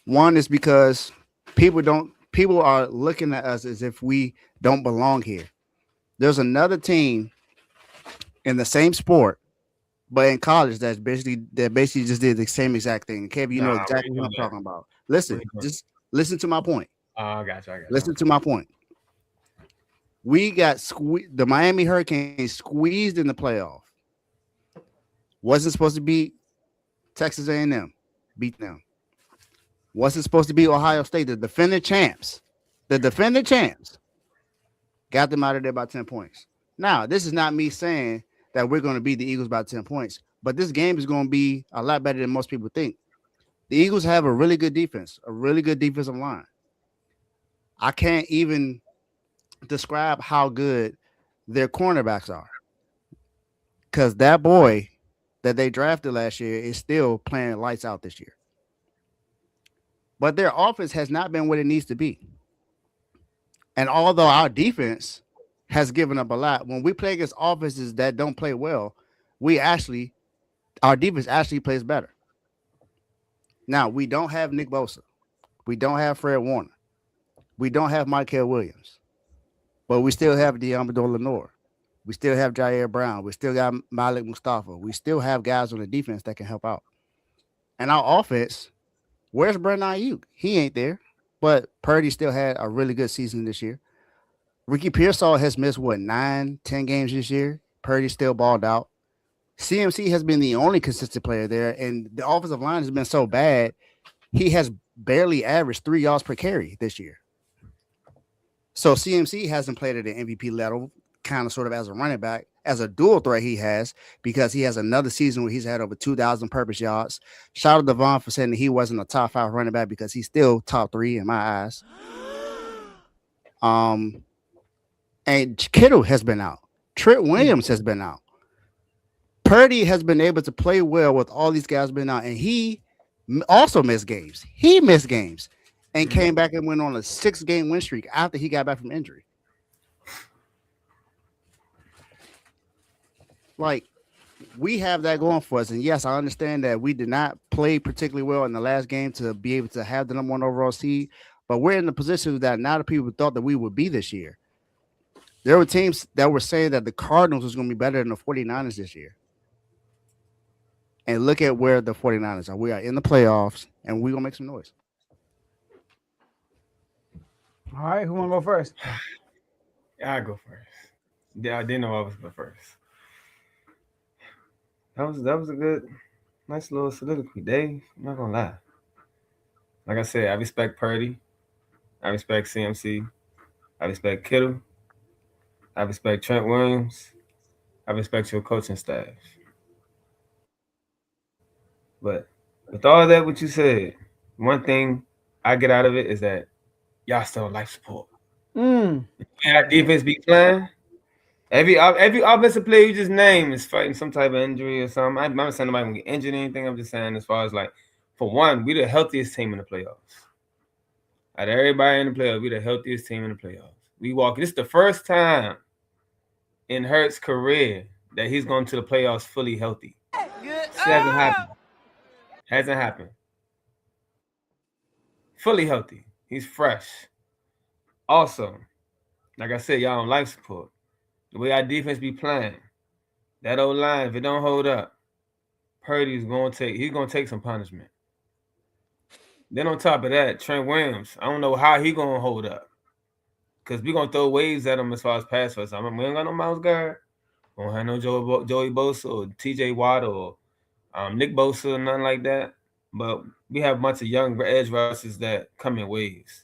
One is because people are looking at us as if we don't belong here. There's another team in the same sport, but in college that basically just did the same exact thing. Kevin, you know Nah, we exactly ain't what doing I'm that. talking about. We Listen, ain't doing just listen to my point. I got you. Listen to my point. We got the Miami Hurricanes squeezed in the playoff. Wasn't supposed to beat Texas A&M, beat them. Wasn't supposed to be Ohio State, the defending champs. The defending champs got them out of there by 10 points. Now, this is not me saying that we're going to beat the Eagles by 10 points, but this game is going to be a lot better than most people think. The Eagles have a really good defense, a really good defensive line. I can't even describe how good their cornerbacks are because that boy that they drafted last year is still playing lights out this year. But their offense has not been what it needs to be. And although our defense has given up a lot, when we play against offenses that don't play well, our defense actually plays better. Now, we don't have Nick Bosa. We don't have Fred Warner. We don't have Michael Williams. But we still have Diamador Lenore. We still have Jair Brown. We still got Malik Mustafa. We still have guys on the defense that can help out. And our offense, where's Brandon Ayuk? He ain't there. But Purdy still had a really good season this year. Ricky Pearsall has missed, 9, 10 games this year. Purdy still balled out. CMC has been the only consistent player there, and the offensive line has been so bad, he has barely averaged 3 yards per carry this year. So CMC hasn't played at an MVP level, kind of sort of as a running back. As a dual threat, he has, because he has another season where he's had over 2,000 purpose yards. Shout out to Devon for saying that he wasn't a top 5 running back because he's still top 3 in my eyes. And Kittle has been out. Trent Williams has been out. Purdy has been able to play well with all these guys being out, and he also missed games. He missed games and came back and went on a 6-game win streak after he got back from injury. Like, we have that going for us. And yes, I understand that we did not play particularly well in the last game to be able to have the number 1 overall seed, but we're in the position that not a people thought that we would be this year. There were teams that were saying that the Cardinals was going to be better than the 49ers this year. And look at where the 49ers are. We are in the playoffs, and we're going to make some noise. All right, who want to go first? I go first. Yeah, I didn't know I was going first. That was a good, nice little soliloquy, Dave. I'm not gonna lie. Like I said, I respect Purdy. I respect CMC. I respect Kittle. I respect Trent Williams. I respect your coaching staff. But with all that, what you said, one thing I get out of it is that y'all still on life support. Our defense be playing. Every offensive player you just named is fighting some type of injury or something. I'm not saying nobody gonna get injured or anything. I'm just saying, as far as like, for one, we the healthiest team in the playoffs. Out of everybody in the playoffs, we the healthiest team in the playoffs. This is the first time in Hurts' career that he's going to the playoffs fully healthy. This hasn't happened. Hasn't happened. Fully healthy. He's fresh. Also, like I said, y'all on life support. The way our defense be playing, that old line, if it don't hold up, Purdy's gonna take some punishment. Then on top of that, Trent Williams, I don't know how he gonna hold up. Because we gonna throw waves at him as far as pass first. We ain't got no Miles Garrett. We don't have no Joey Bosa or TJ Watt or Nick Bosa or nothing like that. But we have a bunch of young edge rushers that come in waves.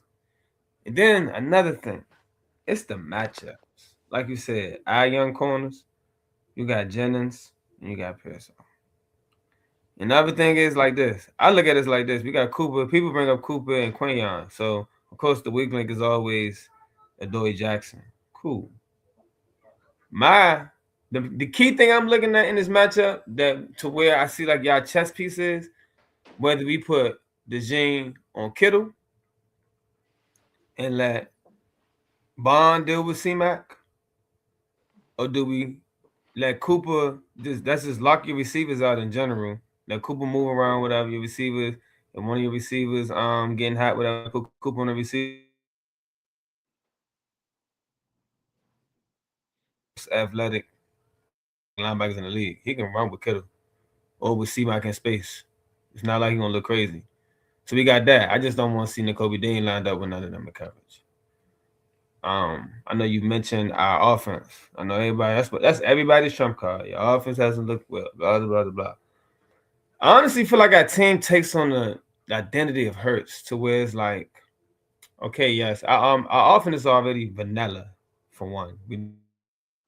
And then another thing, it's the matchups. Like you said, our young corners, you got Jennings and you got Pearson. And the other thing is like this. I look at it like this. We got Cooper. People bring up Cooper and Quinion. So, of course, the weak link is always Adoree Jackson. Cool. The key thing I'm looking at in this matchup, that to where I see like y'all chess pieces, whether we put DeJean on Kittle and let Bond deal with C-Mac, or do we let Cooper let's just lock your receivers out in general, Let Cooper move around, whatever your receivers, and one of your receivers getting hot, whatever. Put Cooper on the receiver. Athletic linebackers in the league. He can run with Kittle or with C-Mac in space. It's not like he's gonna look crazy. So we got that. I just don't want to see N'Kobe Dean lined up with none of them in coverage. I know you mentioned our offense. I know everybody. That's everybody's trump card. Your offense hasn't looked well. Blah blah blah blah. I honestly feel like our team takes on the identity of Hurts to where it's like, okay, yes, our offense is already vanilla for one. We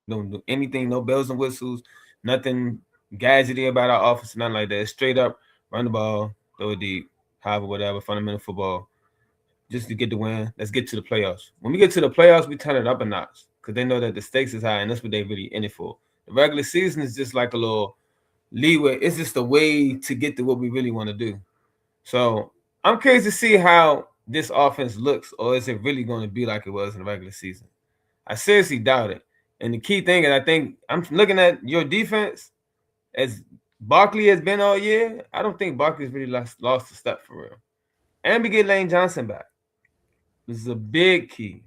don't do anything, no bells and whistles, nothing gadgety about our offense, nothing like that. It's straight up run the ball, throw it deep, however, whatever, fundamental football, just to get the win. Let's get to the playoffs. When we get to the playoffs, we turn it up a notch because they know that the stakes is high, and that's what they really in it for. The regular season is just like a little leeway. It's just a way to get to what we really want to do. So I'm curious to see how this offense looks, or is it really going to be like it was in the regular season? I seriously doubt it. And the key thing is, I think I'm looking at your defense as Barkley has been all year. I don't think Barkley's really lost a step for real. And we get Lane Johnson back. This is a big key.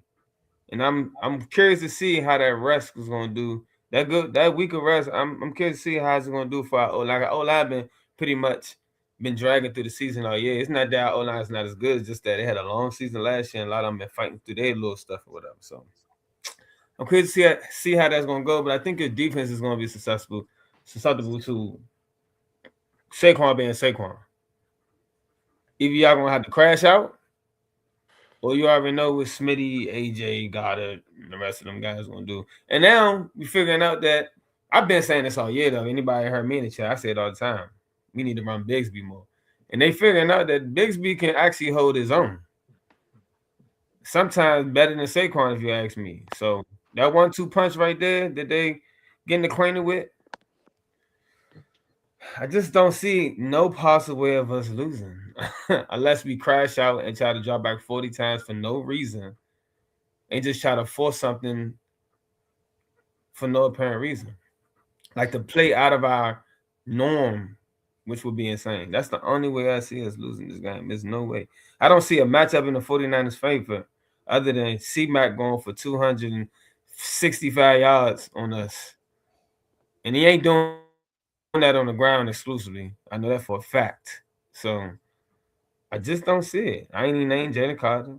And I'm curious to see how that rest was going to do. That week of rest, I'm curious to see how it's going to do for our O-line. Our O-line been pretty much been dragging through the season all year. It's not that our O-line is not as good. It's just that they had a long season last year, and a lot of them been fighting through their little stuff or whatever. So I'm curious to see how that's going to go. But I think your defense is going to be susceptible to Saquon being Saquon. Either y'all going to have to crash out, or you already know what Smitty, AJ, Goddard, and the rest of them guys going to do. And now we're figuring out that I've been saying this all year, though. Anybody heard me in the chat, I say it all the time. We need to run Bigsby more. And they figuring out that Bigsby can actually hold his own. Sometimes better than Saquon, if you ask me. So that 1-2 punch right there that they getting acquainted with, I just don't see no possible way of us losing unless we crash out and try to drop back 40 times for no reason and just try to force something for no apparent reason. Like to play out of our norm, which would be insane. That's the only way I see us losing this game. There's no way. I don't see a matchup in the 49ers' favor other than C-Mac going for 265 yards on us. And he ain't doing that on the ground exclusively. I know that for a fact. So I just don't see it. I ain't even named Jalen Carter.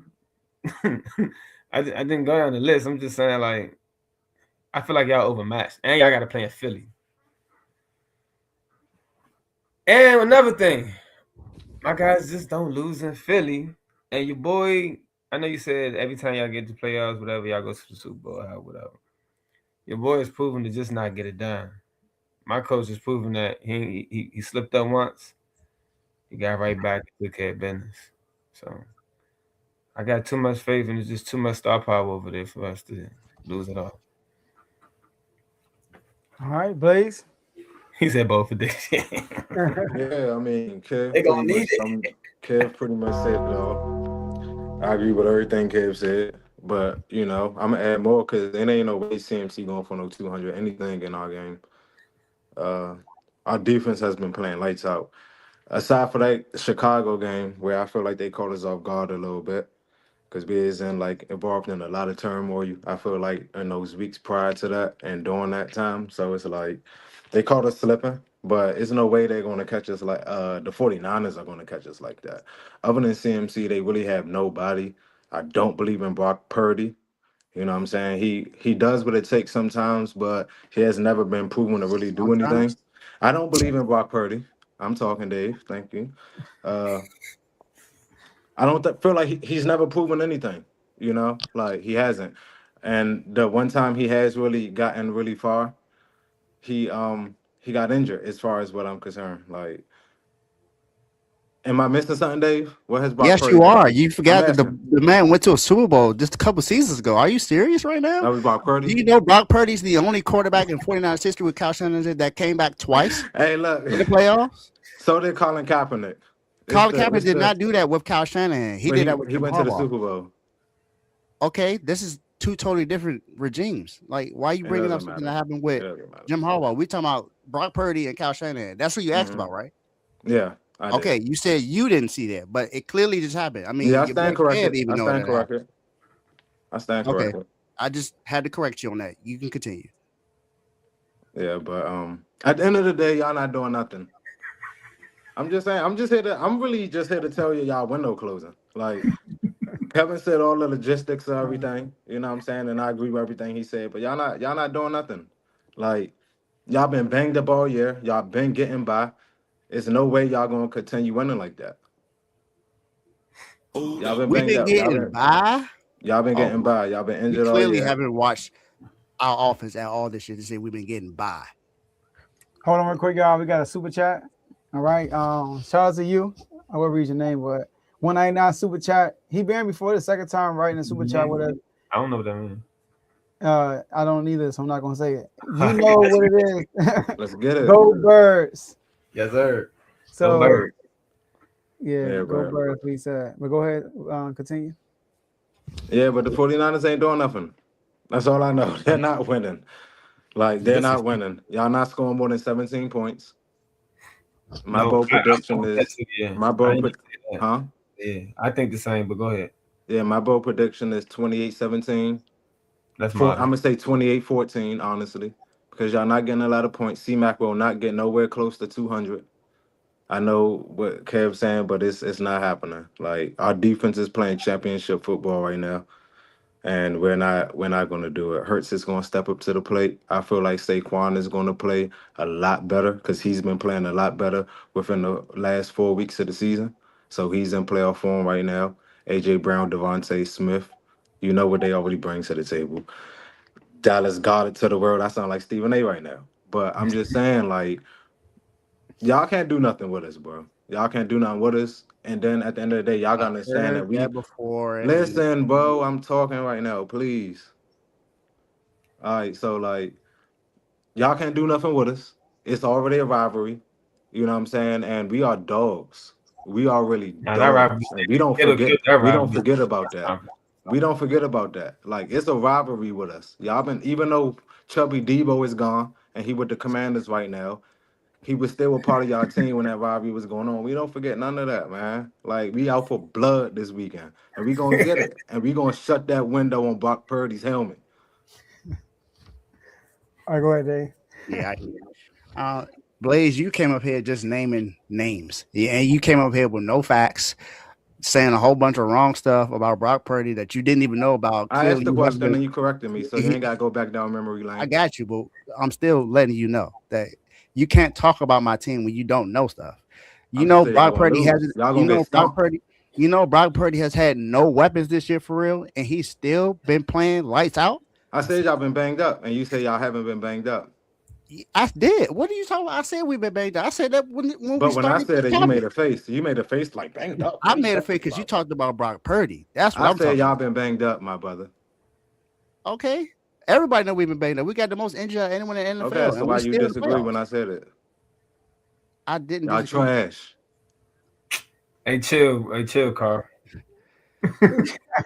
I didn't go down the list. I'm just saying, like, I feel like y'all overmatched. And y'all got to play in Philly. And another thing, my guys just don't lose in Philly. And your boy, I know you said every time y'all get to playoffs, whatever, y'all go to the Super Bowl, whatever. Your boy is proven to just not get it done. My coach is proving that he slipped up once. He got right back and took care of business. So I got too much faith, and there's just too much star power over there for us to lose it all. All right, Blaze. He said both of this. Yeah, I mean, Kev pretty much said it all. I agree with everything Kev said, but I'm gonna add more because there ain't no way CMC going for no 200 anything in our game. Our defense has been playing lights out. Aside for that Chicago game where I feel like they caught us off guard a little bit because we is involved in a lot of turmoil. I feel like in those weeks prior to that and during that time. So it's like they caught us slipping, but it's no way they're going to catch us like the 49ers are going to catch us like that. Other than CMC, they really have nobody. I don't believe in Brock Purdy. You know what I'm saying? He does what it takes sometimes, but he has never been proven to really do anything. I don't believe in Brock Purdy. I'm talking, Dave. Thank you. I don't feel like he's never proven anything, like he hasn't. And the one time he has really gotten really far, he got injured as far as what I'm concerned. Like, am I missing something, Dave? What has Brock Yes, Purdy you done? are. You forgot that the man went to a Super Bowl just a couple seasons ago. Are you serious right now? That was Brock Purdy? Do you know Brock Purdy's the only quarterback in 49ers history with Kyle Shanahan that came back twice Hey, look. in the playoffs? So did Colin Kaepernick. Colin Kaepernick did not do that with Kyle Shanahan. He did that with Jim went Harbaugh. to the Super Bowl. Okay, this is two totally different regimes. Like, why are you bringing up something that happened with Jim Harbaugh? We talking about Brock Purdy and Kyle Shanahan. That's what you asked about, right? Yeah, I did. Okay, you said you didn't see that, but it clearly just happened. I mean, Yeah, I your boy stand Kev corrected. even I know that stand happened. corrected. I stand Okay, corrected. I just had to correct you on that. You can continue. Yeah, but at the end of the day, y'all not doing nothing. I'm just saying. I'm really just here to tell you y'all window closing. Like Kevin said, all the logistics of everything. You know what I'm saying, and I agree with everything he said. But y'all not doing nothing. Like y'all been banged up all year. Y'all been getting by. There's no way y'all gonna continue winning like that. Y'all been We've banged been up. Y'all getting been by. y'all been Oh getting my, by. Y'all been you injured all clearly year. haven't watched our offense at all this year to say we've been getting by. Hold on real quick, y'all. We got a super chat. All right. Shout out to you. I will read your name, but 199 super chat. He been before the second time writing a super chat with us. I don't know what that means. I don't either, so I'm not gonna say it. You know what it is. Let's get it. Go Birds. Yes, sir. So Go Bird. yeah, Yeah, go but Birds. We said, but go ahead, continue. yeah, but the 49ers ain't doing nothing. That's all I know. They're not winning. Like they're This is not winning. Y'all not scoring more than 17 points. My no. bold I prediction agree with that is too, yeah. my I bold ain't pre- gonna say that. huh? Yeah, I think the same. But go ahead. Yeah, my bold prediction is 28-17. That's I'm mine. gonna say 28-14, honestly, because y'all not getting a lot of points. C-Mac will not get nowhere close to 200. I know what Kev's saying, but it's not happening. Like our defense is playing championship football right now, and we're not going to do it. Hurts is going to step up to the plate. I feel like Saquon is going to play a lot better because he's been playing a lot better within the last 4 weeks of the season. So he's in playoff form right now. AJ Brown, Devontae Smith, you know what they already bring to the table. Dallas got it to the world. I sound like Stephen A right now, but I'm just saying, like, y'all can't do nothing with us, bro. Y'all can't do nothing with us. And then at the end of the day, y'all I gotta understand heard that that we before, and listen, bro. I'm talking right now, please. All right, so like y'all can't do nothing with us. It's already a rivalry. You know what I'm saying? And we are dogs. We are really Now that rivalry, dogs. And we don't it'll kill forget, that we don't rivalry. forget about that. We don't forget about that. Like it's a rivalry with us. Y'all been even though Chubby Debo is gone and he with the Commanders right now, he was still a part of y'all team when that rivalry was going on. We don't forget none of that, man. Like we out for blood this weekend, and we gonna get it, and we gonna shut that window on Brock Purdy's helmet. All right, go ahead, Dave. yeah, Blaze, you came up here just naming names. Yeah, and you came up here with no facts, saying a whole bunch of wrong stuff about Brock Purdy that you didn't even know about. I asked Clearly, the you haven't question been. and you corrected me, so you ain't gotta go back down memory I lane. got you, but I'm still letting you know that you can't talk about my team when you don't know stuff. You I'm just know, saying y'all Brock gonna Purdy lose. hasn't. Y'all You gonna get know, Brock stomped. Purdy. You know, Brock Purdy has had no weapons this year for real, and he's still been playing lights out. I said y'all been banged up, and you say y'all haven't been banged up. I did. What are you talking about? I said we've been banged out. I said that when we But when I started said this it, you made topic. a face. You made a face like banged up. I What are you made a fake talking because you about? talked about Brock Purdy. That's what I I'm said talking y'all about. been banged up, my brother. Okay. Everybody know we've been banged up. We got the most injured of anyone in the Okay, NFL, so and why we you still in the disagree playoffs. when I said it? I didn't Y'all disagree. trash. Hey, chill, Carl.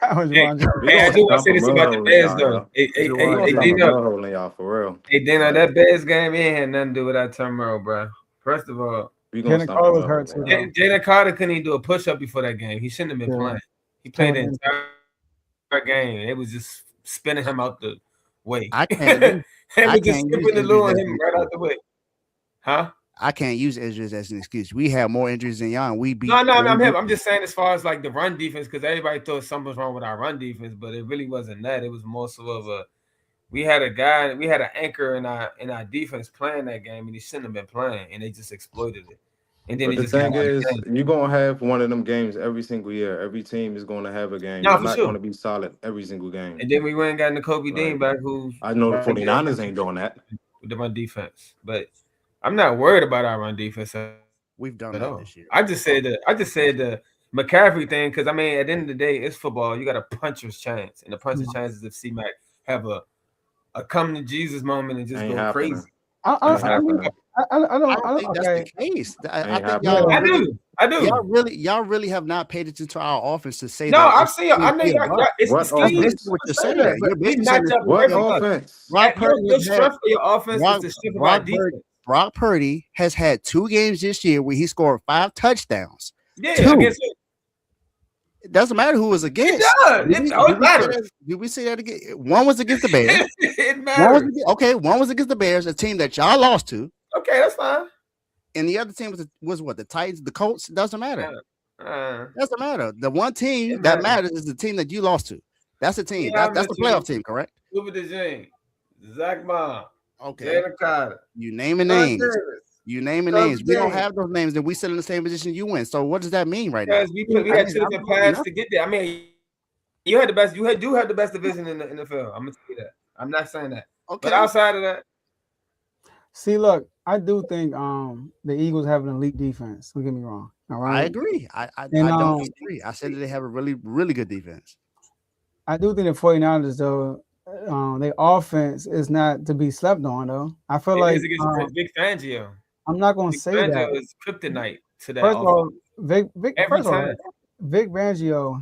I was Hey, wrong. We I gonna do want to stomp say a this mud about the hole in Bears, y'all, though. yo. We Hey, gonna stomp a Dino. mud hole in y'all for real. Hey, Dino, Like that Bears game ain't had nothing to do with that turmoil, bro. First of all, we gonna Jalen stomp a Carter was mud hole hurt in too, y'all. though. Jalen Carter couldn't even do a push up before that game. He shouldn't have been Yeah. playing. He played the Came in. entire game. It was just spinning him out the way. I can't It use I was just can't use skipping the injuries lure as him an right out excuse. the way. Huh? I can't use injuries as an excuse. We have more injuries than y'all, and we beat. No. I'm just saying as far as like the run defense, because everybody thought something was wrong with our run defense, but it really wasn't that. It was more so of a we had an anchor in our defense playing that game, and he shouldn't have been playing, and they just exploited it. And then But he the just got thing out of is, game. you're gonna have one of them games every single year. Every team is gonna have a game. No, Y'all for not sure. gonna be solid every single game. And then we went and got Kobe Dean Like back, who's I know the right there 49ers ain't doing that. with the run defense. But I'm not worried about our run defense at We've done that all. this year. I just said the McCaffrey thing because I mean at the end of the day it's football. You got a puncher's chance, and the puncher's chance is if C-Mac have a come to Jesus moment and just Ain't go happening. crazy. Ain't I mean, happening. I don't think that's the okay. case. I Ain't think y'all happening. Yeah. really, I do. y'all really have not paid attention to our offense to say No, that I've it's seen. I know a y'all. bust. It's What That's scheme. basically offense? what you're Say that, saying. but You're We basically saying match that up What perfect. offense? Brock Purdy Your has had strength for your offense is Brock the strength of our Brock Purdy defense. Brock Purdy has had 2 games this year where he scored 5 touchdowns. Yeah, 2. I guess it. It doesn't matter who was against. It matters. Did we say that again? One was against the Bears. It matters. One was against the Bears, a team that y'all lost to. Okay, that's fine. And the other team was what? The Titans, the Colts? Doesn't matter. Doesn't matter. The one team that matters is the team that you lost to. That's the team. That's the playoff team, correct? Super DeJane, Zach Baum, okay. Jalen Carter. You naming names. You naming names. We don't have those names, and we sit in the same position you in. So what does that mean right now? Because we had 2 different paths to get there. I mean, you had the best. You do have the best division in the NFL. I'm gonna tell you that. I'm not saying that. Okay. But outside of that, see, look, I do think the Eagles have an elite defense. Don't get me wrong. All right, I agree. I don't agree. I said that they have a really, really good defense. I do think the 49ers, though, their offense is not to be slept on, though. I feel like Vic Fangio. I'm not going to say Fangio that. Is kryptonite to that. First of all, Vic Fangio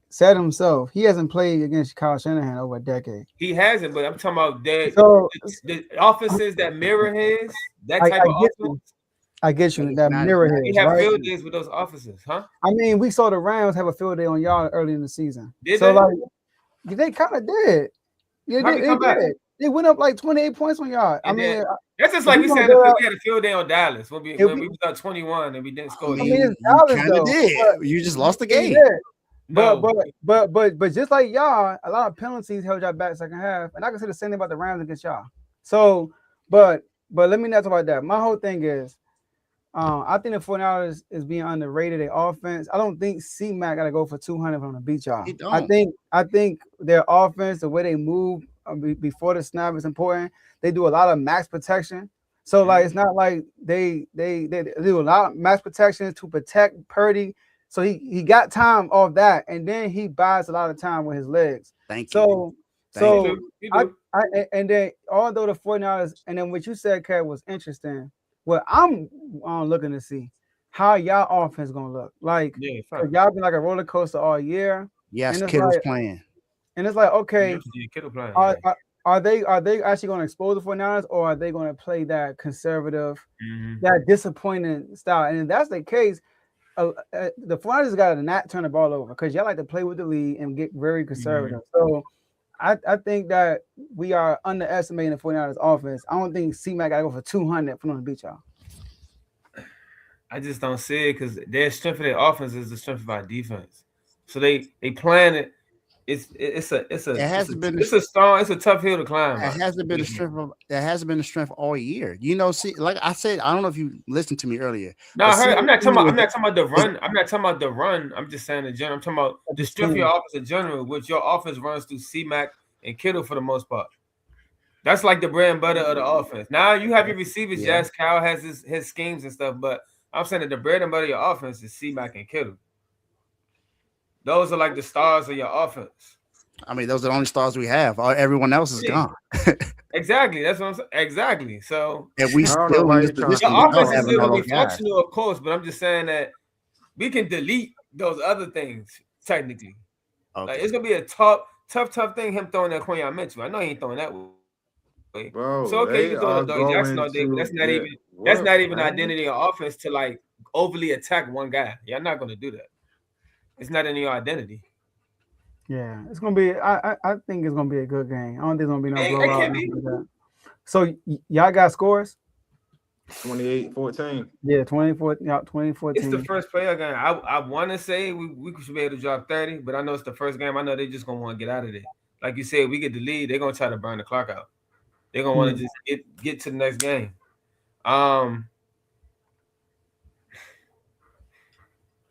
said himself he hasn't played against Kyle Shanahan over a decade. He hasn't, but I'm talking about the offenses that mirror his. That type of offense. I get you. That mirror his. We have field days with those offenses, huh? I mean, we saw the Rams have a field day on y'all early in the season. Did so they? Like, they kind of did. Yeah, they did. They went up like 28 points on y'all. I mean, that's just like we said we had a field day on Dallas when we was up 21 and we didn't score. I mean, it's Dallas though. You just lost the game. But just like y'all, a lot of penalties held y'all back second half, and I can say the same thing about the Rams against y'all. So, but let me not talk about that. My whole thing is, I think the 49ers is being underrated. Their offense. I don't think C-Mac got to go for 200 from the beat y'all. I think their offense, the way they move before the snap is important. They do a lot of max protection. So like it's not like they do a lot of max protection to protect Purdy. So he got time off that, and then he buys a lot of time with his legs. Thank you. And then although the 49ers, and then what you said, Kev, was interesting. Well, I'm looking to see how y'all offense gonna look. Like y'all been like a roller coaster all year. Yes, Kittle's playing. And it's like, okay, are they actually going to expose the 49ers, or are they going to play that conservative, that disappointing style? And if that's the case, the 49ers got to not turn the ball over because y'all like to play with the lead and get very conservative. So I think that we are underestimating the 49ers offense. I don't think C-Mac got to go for 200 from the beat y'all. I just don't see it because their strength of their offense is the strength of our defense. So they plan it. It's a tough hill to climb. It hasn't been a strength all year. You know, see, like I said, I don't know if you listened to me earlier. No, I'm not talking about the run. I'm not talking about the run. I'm just saying in general. I'm talking about the strength of your offense in general, which your offense runs through C-Mac and Kittle for the most part. That's like the bread and butter of the offense. Now you have your receivers. Yeah. Yes, Kyle has his schemes and stuff, but I'm saying that the bread and butter of your offense is C-Mac and Kittle. Those are like the stars of your offense. I mean, those are the only stars we have. Everyone else is gone. Exactly. That's what I'm saying. Exactly. So if we still in this position, the offense is still going to be functional, of course, but I'm just saying that we can delete those other things technically. Okay. Like, it's going to be a tough thing him throwing that Quinyon Mitchell. I know he ain't throwing that way. Bro, so okay, you can throw the Jackson all day, but that's not even identity of offense to like overly attack one guy. You're not going to do that. It's not in your identity. Yeah, it's gonna be. I think it's gonna be a good game. I don't think it's gonna be no blowout. So y'all got scores? 28-14. Yeah, 2014. It's the first playoff game. I want to say we should be able to drop 30, but I know it's the first game. I know they're just gonna want to get out of there. Like you said, we get the lead. They're gonna try to burn the clock out. They're gonna want to just get to the next game.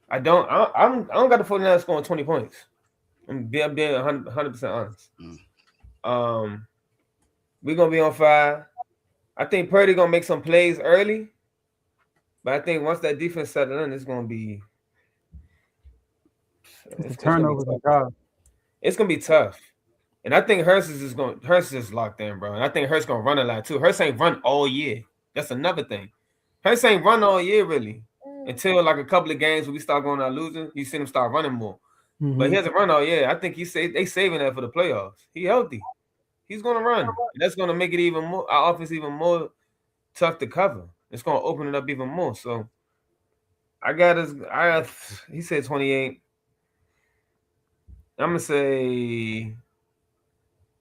I don't got the 49ers scoring 20 points. I'm being 100% honest. We're gonna be on fire. I think Purdy gonna make some plays early, but I think once that defense settles in, it's gonna be turnovers. It's gonna be tough. And I think Hurts is locked in, bro. And I think Hurts gonna run a lot too. Hurts ain't run all year. That's another thing. Hurts ain't run all year really. Until like a couple of games when we start going out losing, you see him start running more. Mm-hmm. But he hasn't run all year. I think they saving that for the playoffs. He healthy. He's gonna run. And that's gonna make it even more our offense even more tough to cover. It's gonna open it up even more. So I got us. He said 28. I'm gonna say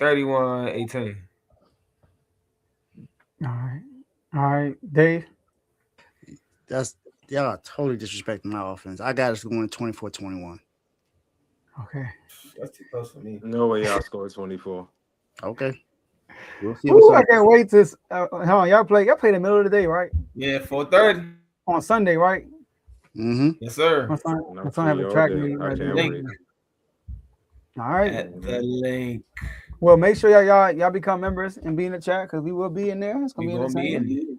31-18. All right, Dave. Y'all are totally disrespecting my offense. I got us going 24-21. Okay. That's too close for me. No way y'all scored 24. Okay. We'll see Ooh, what's I up. can't wait to. Hold on, y'all play in the middle of the day, right? Yeah, 4:30 on Sunday, right? Mm-hmm. Yes, sir. My son have a track meet. I Right can't there. wait. All right. At the link. Well, make sure y'all become members and be in the chat because we will be in there. It's gonna be in there.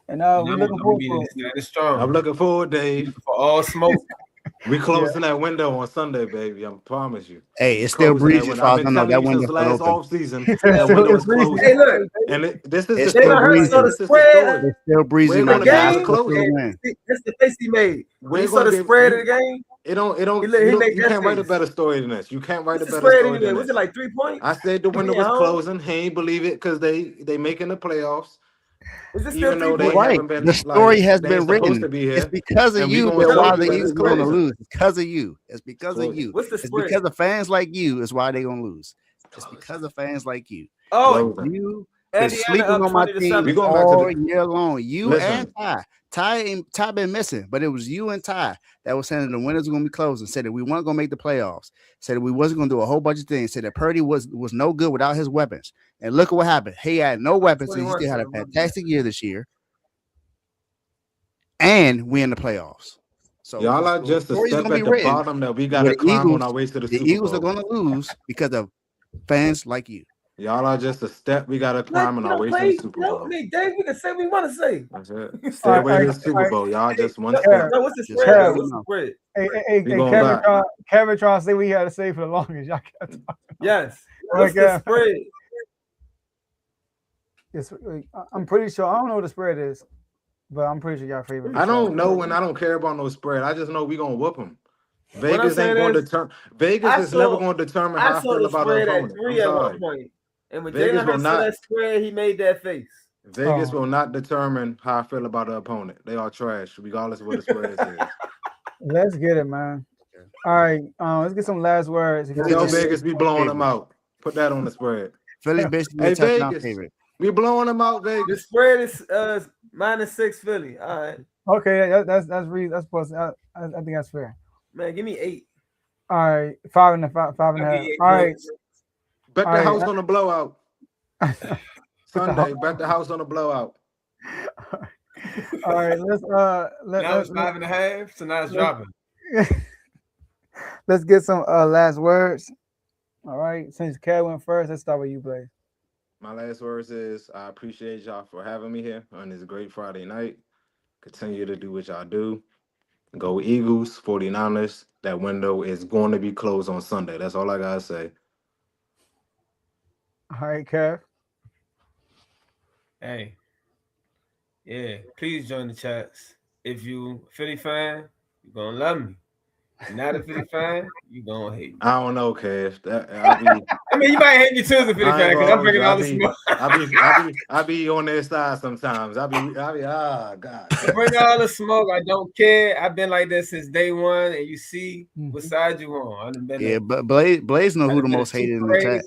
And we're looking forward to it. Strong. I'm looking forward, Dave. For all smoke. We closing that window on Sunday, baby. I promise you. Hey, it's still breezy. I've been telling that you since window last open. off season that window is closing. Hey, look. And this is It's the still story. breezy. This is the story. It's still breezy. We're My gonna guy. be able to close it. Win. That's the face he made. When he saw the spread of the game. You can't write a better story than this. You can't write a better story than this. Was it like 3 points? I said the window was closing. He ain't believe it because they making the playoffs. Even though they haven't been, the story has been written. To be here. It's because of you that why the Eagles going to lose. It's because of you. It's because of you. What's the It's spread? because of fans like you is why they're going to lose. It's because of fans like you. Oh, you been sleeping on my team We going all back to year long. You Listen. and Ty been missing, but it was you and Ty that was saying the winners were going to be closing. Said that we weren't going to make the playoffs. Said that we wasn't going to do a whole bunch of things. Said that Purdy was no good without his weapons. And look at what happened. He had no weapons, and he still had a fantastic year this year. And we in the playoffs. So y'all are just a step at the bottom that we got to climb on our way to the Super Bowl. The Eagles are going to lose because of fans like you. Y'all are just a step we got to climb on our way to the Super Bowl. I mean, Dave, we can say what we want to say. That's it. Stay away to the Super Bowl. Y'all just one step. No, what's the spread? What's the spread? Hey, Kevin trying to say what he had to say for the longest. Y'all can't talk. Yes. What's the spread? Yes, I'm pretty sure. I don't know what the spread is, but I'm pretty sure y'all favorite. I don't know, and I don't care about no spread. I just know we gonna whoop them. Vegas ain't going to determine. Vegas is never going to determine how I feel about an opponent. I'm sorry. And when Jalen Hurts saw that spread, he made that face. Vegas will not determine how I feel about an opponent. They are trash, regardless of what the spread is. Let's get it, man. All right, let's get some last words. Tell Vegas we blowing them out. Put that on the spread. Philly basically a touchdown favorite. We blowing them out, Vegas. The spread is -6 Philly. All right. Okay, that's possible. I think that's fair. Man, give me 8. All right, 5.5. All right. Bet the house on a blowout. Sunday, bet the house on a blowout. All right, now it's 5.5, so now it's dropping. Let's get some last words. All right, since Cal went first, let's start with you, Blaze. My last words is I appreciate y'all for having me here on this great Friday night. Continue to do what y'all do. Go Eagles, 49ers. That window is going to be closed on Sunday. That's all I got to say. All right, Kev. Hey. Yeah, please join the chats. If you a Philly fan, you're going to love me. If you're not a Philly fan, you're going to hate me. I don't know, Kev. I mean, you might hate me too as a Philly fan because I'm bringing all the smoke. I be on their side sometimes. I be, God. I bring all the smoke. I don't care. I've been like this since day one, and you see what side you on. But Blaze know who the most hated in the chat.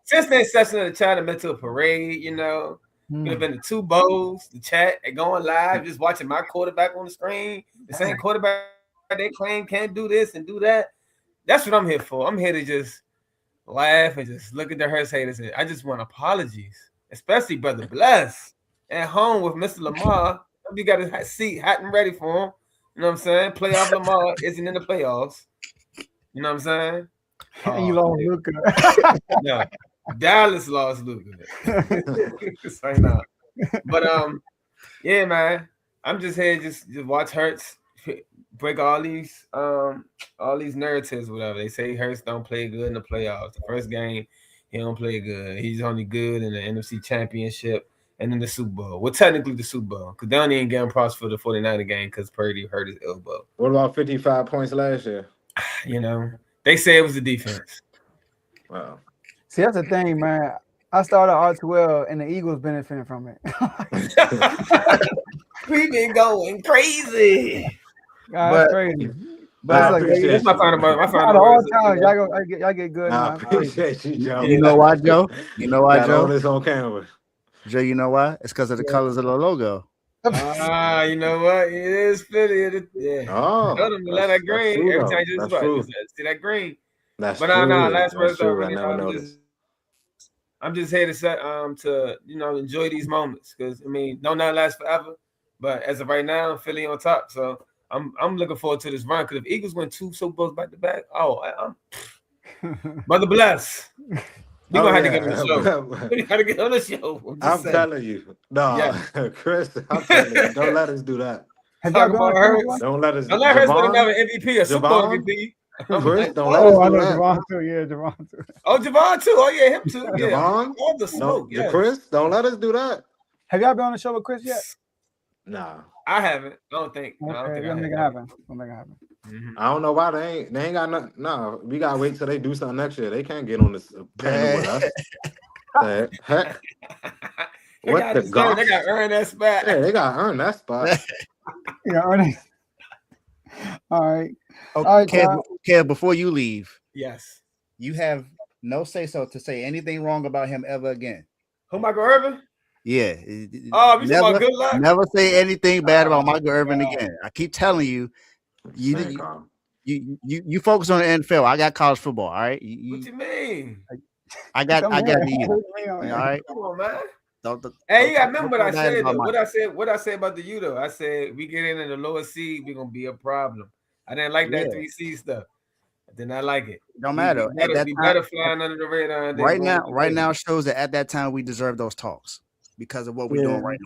Since the inception of the chat, I've been to a parade, you know. We've been to 2 bowls, the chat, and going live, just watching my quarterback on the screen. The same quarterback they claim can't do this and do that. That's what I'm here for. I'm here to just laugh and just look at the Hurts haters. I just want apologies, especially Brother Bless at home with Mr. Lamar. We got his seat hot and ready for him. You know what I'm saying? Playoff Lamar isn't in the playoffs. You know what I'm saying? And you lost Luka. No, Dallas lost Luka. Right now. But yeah, man. I'm just here just watch Hurts break all these narratives, whatever. They say Hurts don't play good in the playoffs. The first game, he don't play good. He's only good in the NFC Championship and in the Super Bowl. Well, technically the Super Bowl, because they only ain't getting props for the 49er game because Purdy hurt his elbow. What about 55 points last year? You know, they say it was the defense. Wow. See, that's the thing, man. I started R2L and the Eagles benefiting from it. We been going crazy. That's crazy. But I it's like, appreciate That's my you. final word. My out final of all words. times, y'all get good. I Now. It's crazy. appreciate you, Joe. You know why, Joe? You know why, Got all Joe? this on camera. Joe, you know why? It's because of the colors of the logo. You know what? It is Philly. Yeah. Oh, Let that that's green. true, Every though. time you That's just true. see that green. That's But true. last That's words though. true. I Really, never noticed. I'm just here to set to enjoy these moments because I mean, don't not last forever. But as of right now, Philly on top. So I'm looking forward to this run because if Eagles win 2 Super Bowls back to back, I'm mother bless. We gonna have to get on the show. We gotta get on the show. I'm telling you. No, Chris, I'm telling you, don't let us do that. Talk about Hurts. Don't let us. Don't let Hurts win another MVP or Super Bowl MVP. Chris, don't let us do I know that. Javon too. Yeah, Javon too. Oh, Javon too. Oh yeah, him too. Yeah, Javon, all the smoke. no, Chris, don't let us do that. Have y'all been on the show with Chris yet? Nah, I haven't. I don't think. Okay, I don't think we'll make it happen. We'll make it happen. I don't know why they ain't got nothing. No, we gotta wait till they do something next year. They can't get on this panel with us. The heck? What the gosh? They got to earn that spot. Yeah, they gotta earn that spot. Yeah, earn it. All right. Okay, All right, Kev, before you leave, yes, you have no say so to say anything wrong about him ever again. Who, Michael Irvin? Yeah. Oh, you talking about good luck? Never say anything bad about Michael Irvin again. I keep telling you, you focus on the NFL. I got college football. All right. What you mean? I got you. All right. Come on, man. Don't Hey, you got to remember what I said though. What I said about the U though. I said we get in the lower seed, we're gonna be a problem. I didn't like that 3C stuff. I did not like it. Don't matter. At that time, better flying under the radar. Right now shows that at that time we deserve those talks because of what we're doing right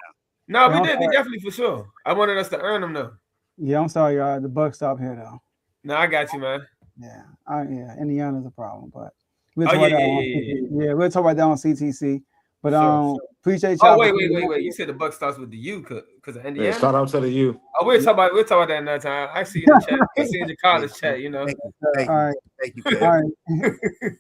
now. No, we did. We definitely for sure. I wanted us to earn them though. Yeah, I'm sorry, y'all. The buck stopped here though. No, I got you, man. Yeah. Indiana's a problem, but we'll talk we'll talk about that on CTC. But appreciate y'all. Oh wait. You said the buck starts with the U because of Indiana. Yeah, shout out to the U. Oh, we'll talk about that another time. I see you in the chat. I see in your college chat. You know. Thank you. All right.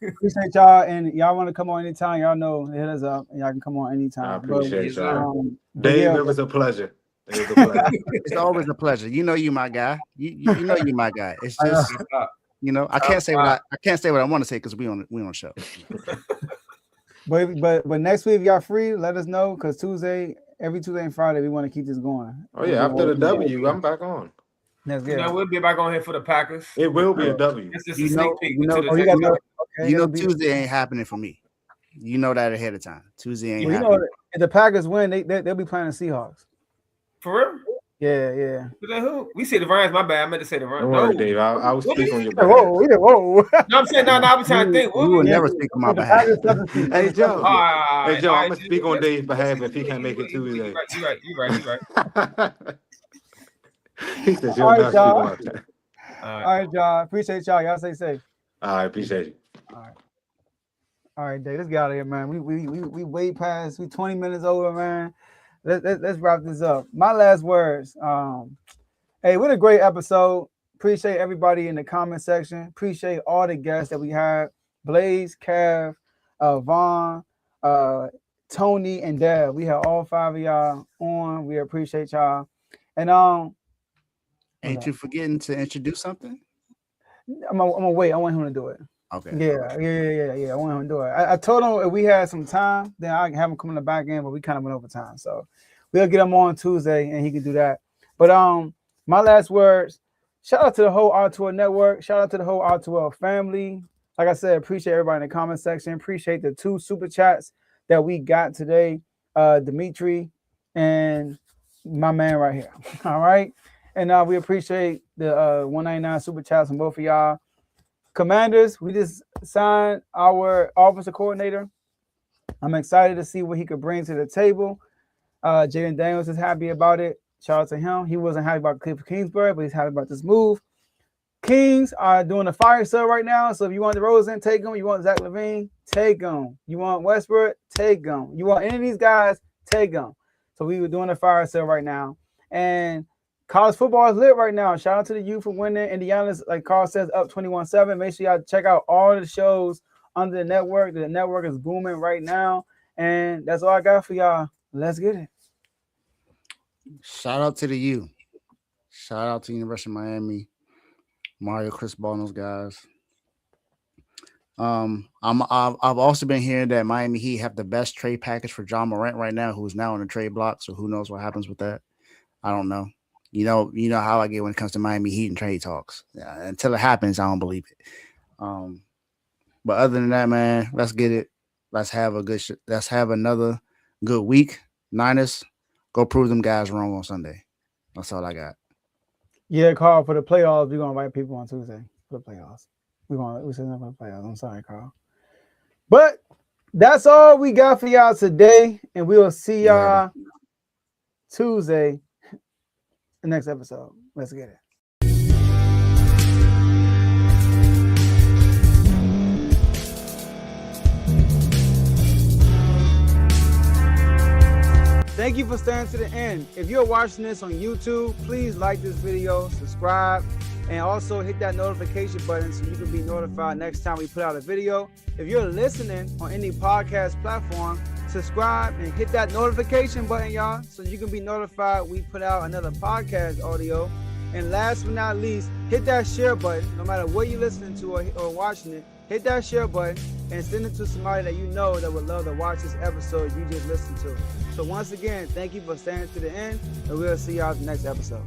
Appreciate y'all, and y'all want to come on anytime. Y'all know, hit us up, and y'all can come on anytime. I appreciate y'all. Dave, it was a pleasure. It's always a pleasure. You know you my guy. You know you my guy. It's just I can't say what I want to say because we on show. But next week if y'all free, let us know because every Tuesday and Friday we want to keep this going. Oh yeah, after the W, I'm back on. That's good. We'll be back on here for the Packers. It will be a W. It's just a sneak peek. Tuesday ain't happening for me. You know that ahead of time. Tuesday ain't happening. If the Packers win, they'll be playing the Seahawks. For real? Yeah. But then who? We see the Rams. My bad. I meant to say the Rams. Don't worry, Dave. I was speaking on your behalf. Whoa. No, I'm saying no. I was trying to think. You will never speak on my behalf. Hey Joe. Hey Joe. I'm gonna speak on Dave's behalf if he can't make it Tuesday. You right. He says All right, y'all. All right, y'all. Appreciate y'all. Y'all stay safe. I appreciate you. All right, Dave. Let's get out of here, man. We way past. We 20 minutes over, man. Let's wrap this up. My last words. Hey, what a great episode. Appreciate everybody in the comment section. Appreciate all the guests that we had. Blaze, Kev, Vaughn, Tony, and Dev. We had all 5 of y'all on. We appreciate y'all. And ain't you forgetting to introduce something? I'm gonna wait. I want him to do it. Okay. Yeah. I want him to do it. I told him if we had some time, then I can have him come in the back end, but we kind of went over time. So we'll get him on Tuesday and he can do that. But my last words, shout out to the whole R2L network. Shout out to the whole R2L family. Like I said, appreciate everybody in the comment section. Appreciate the 2 super chats that we got today. Dimitri and my man right here. All right. And we appreciate the 199 super chats from both of y'all. Commanders, we just signed our offensive coordinator. I'm excited to see what he could bring to the table. Jaden Daniels is happy about it. Shout out to him. He wasn't happy about Cliff Kingsbury, but he's happy about this move. Kings are doing a fire sale right now. So if you want DeRozan, take him. You want Zach LaVine, take him. You want Westbrook, take him. You want any of these guys, take them. So we were doing a fire sale right now. And college football is lit right now. Shout out to the youth for winning. Indiana's, like Carl says, up 21-7. Make sure y'all check out all the shows under the network. The network is booming right now. And that's all I got for y'all. Let's get it. Shout out to the U. Shout out to University of Miami, Mario, Chris Ball, and those guys. I've also been hearing that Miami Heat have the best trade package for John Morant right now, who's now on the trade block. So who knows what happens with that? I don't know. You know how I get when it comes to Miami Heat and trade talks. Yeah, until it happens, I don't believe it. But other than that, man, let's get it. Let's have another good week. Niners, go prove them guys wrong on Sunday. That's all I got. Yeah, Carl, for the playoffs, we're gonna invite people on Tuesday for the playoffs. We're setting up for the playoffs. I'm sorry, Carl. But that's all we got for y'all today, and we will see y'all Tuesday, the next episode. Let's get it. Thank you for staying to the end. If you're watching this on YouTube, please like this video, subscribe, and also hit that notification button so you can be notified next time we put out a video. If you're listening on any podcast platform, subscribe and hit that notification button, y'all, so you can be notified we put out another podcast audio. And last but not least, hit that share button. No matter what you're listening to or watching it, hit that share button and send it to somebody that you know that would love to watch this episode you just listened to. So once again, thank you for staying to the end, and we'll see y'all in the next episode.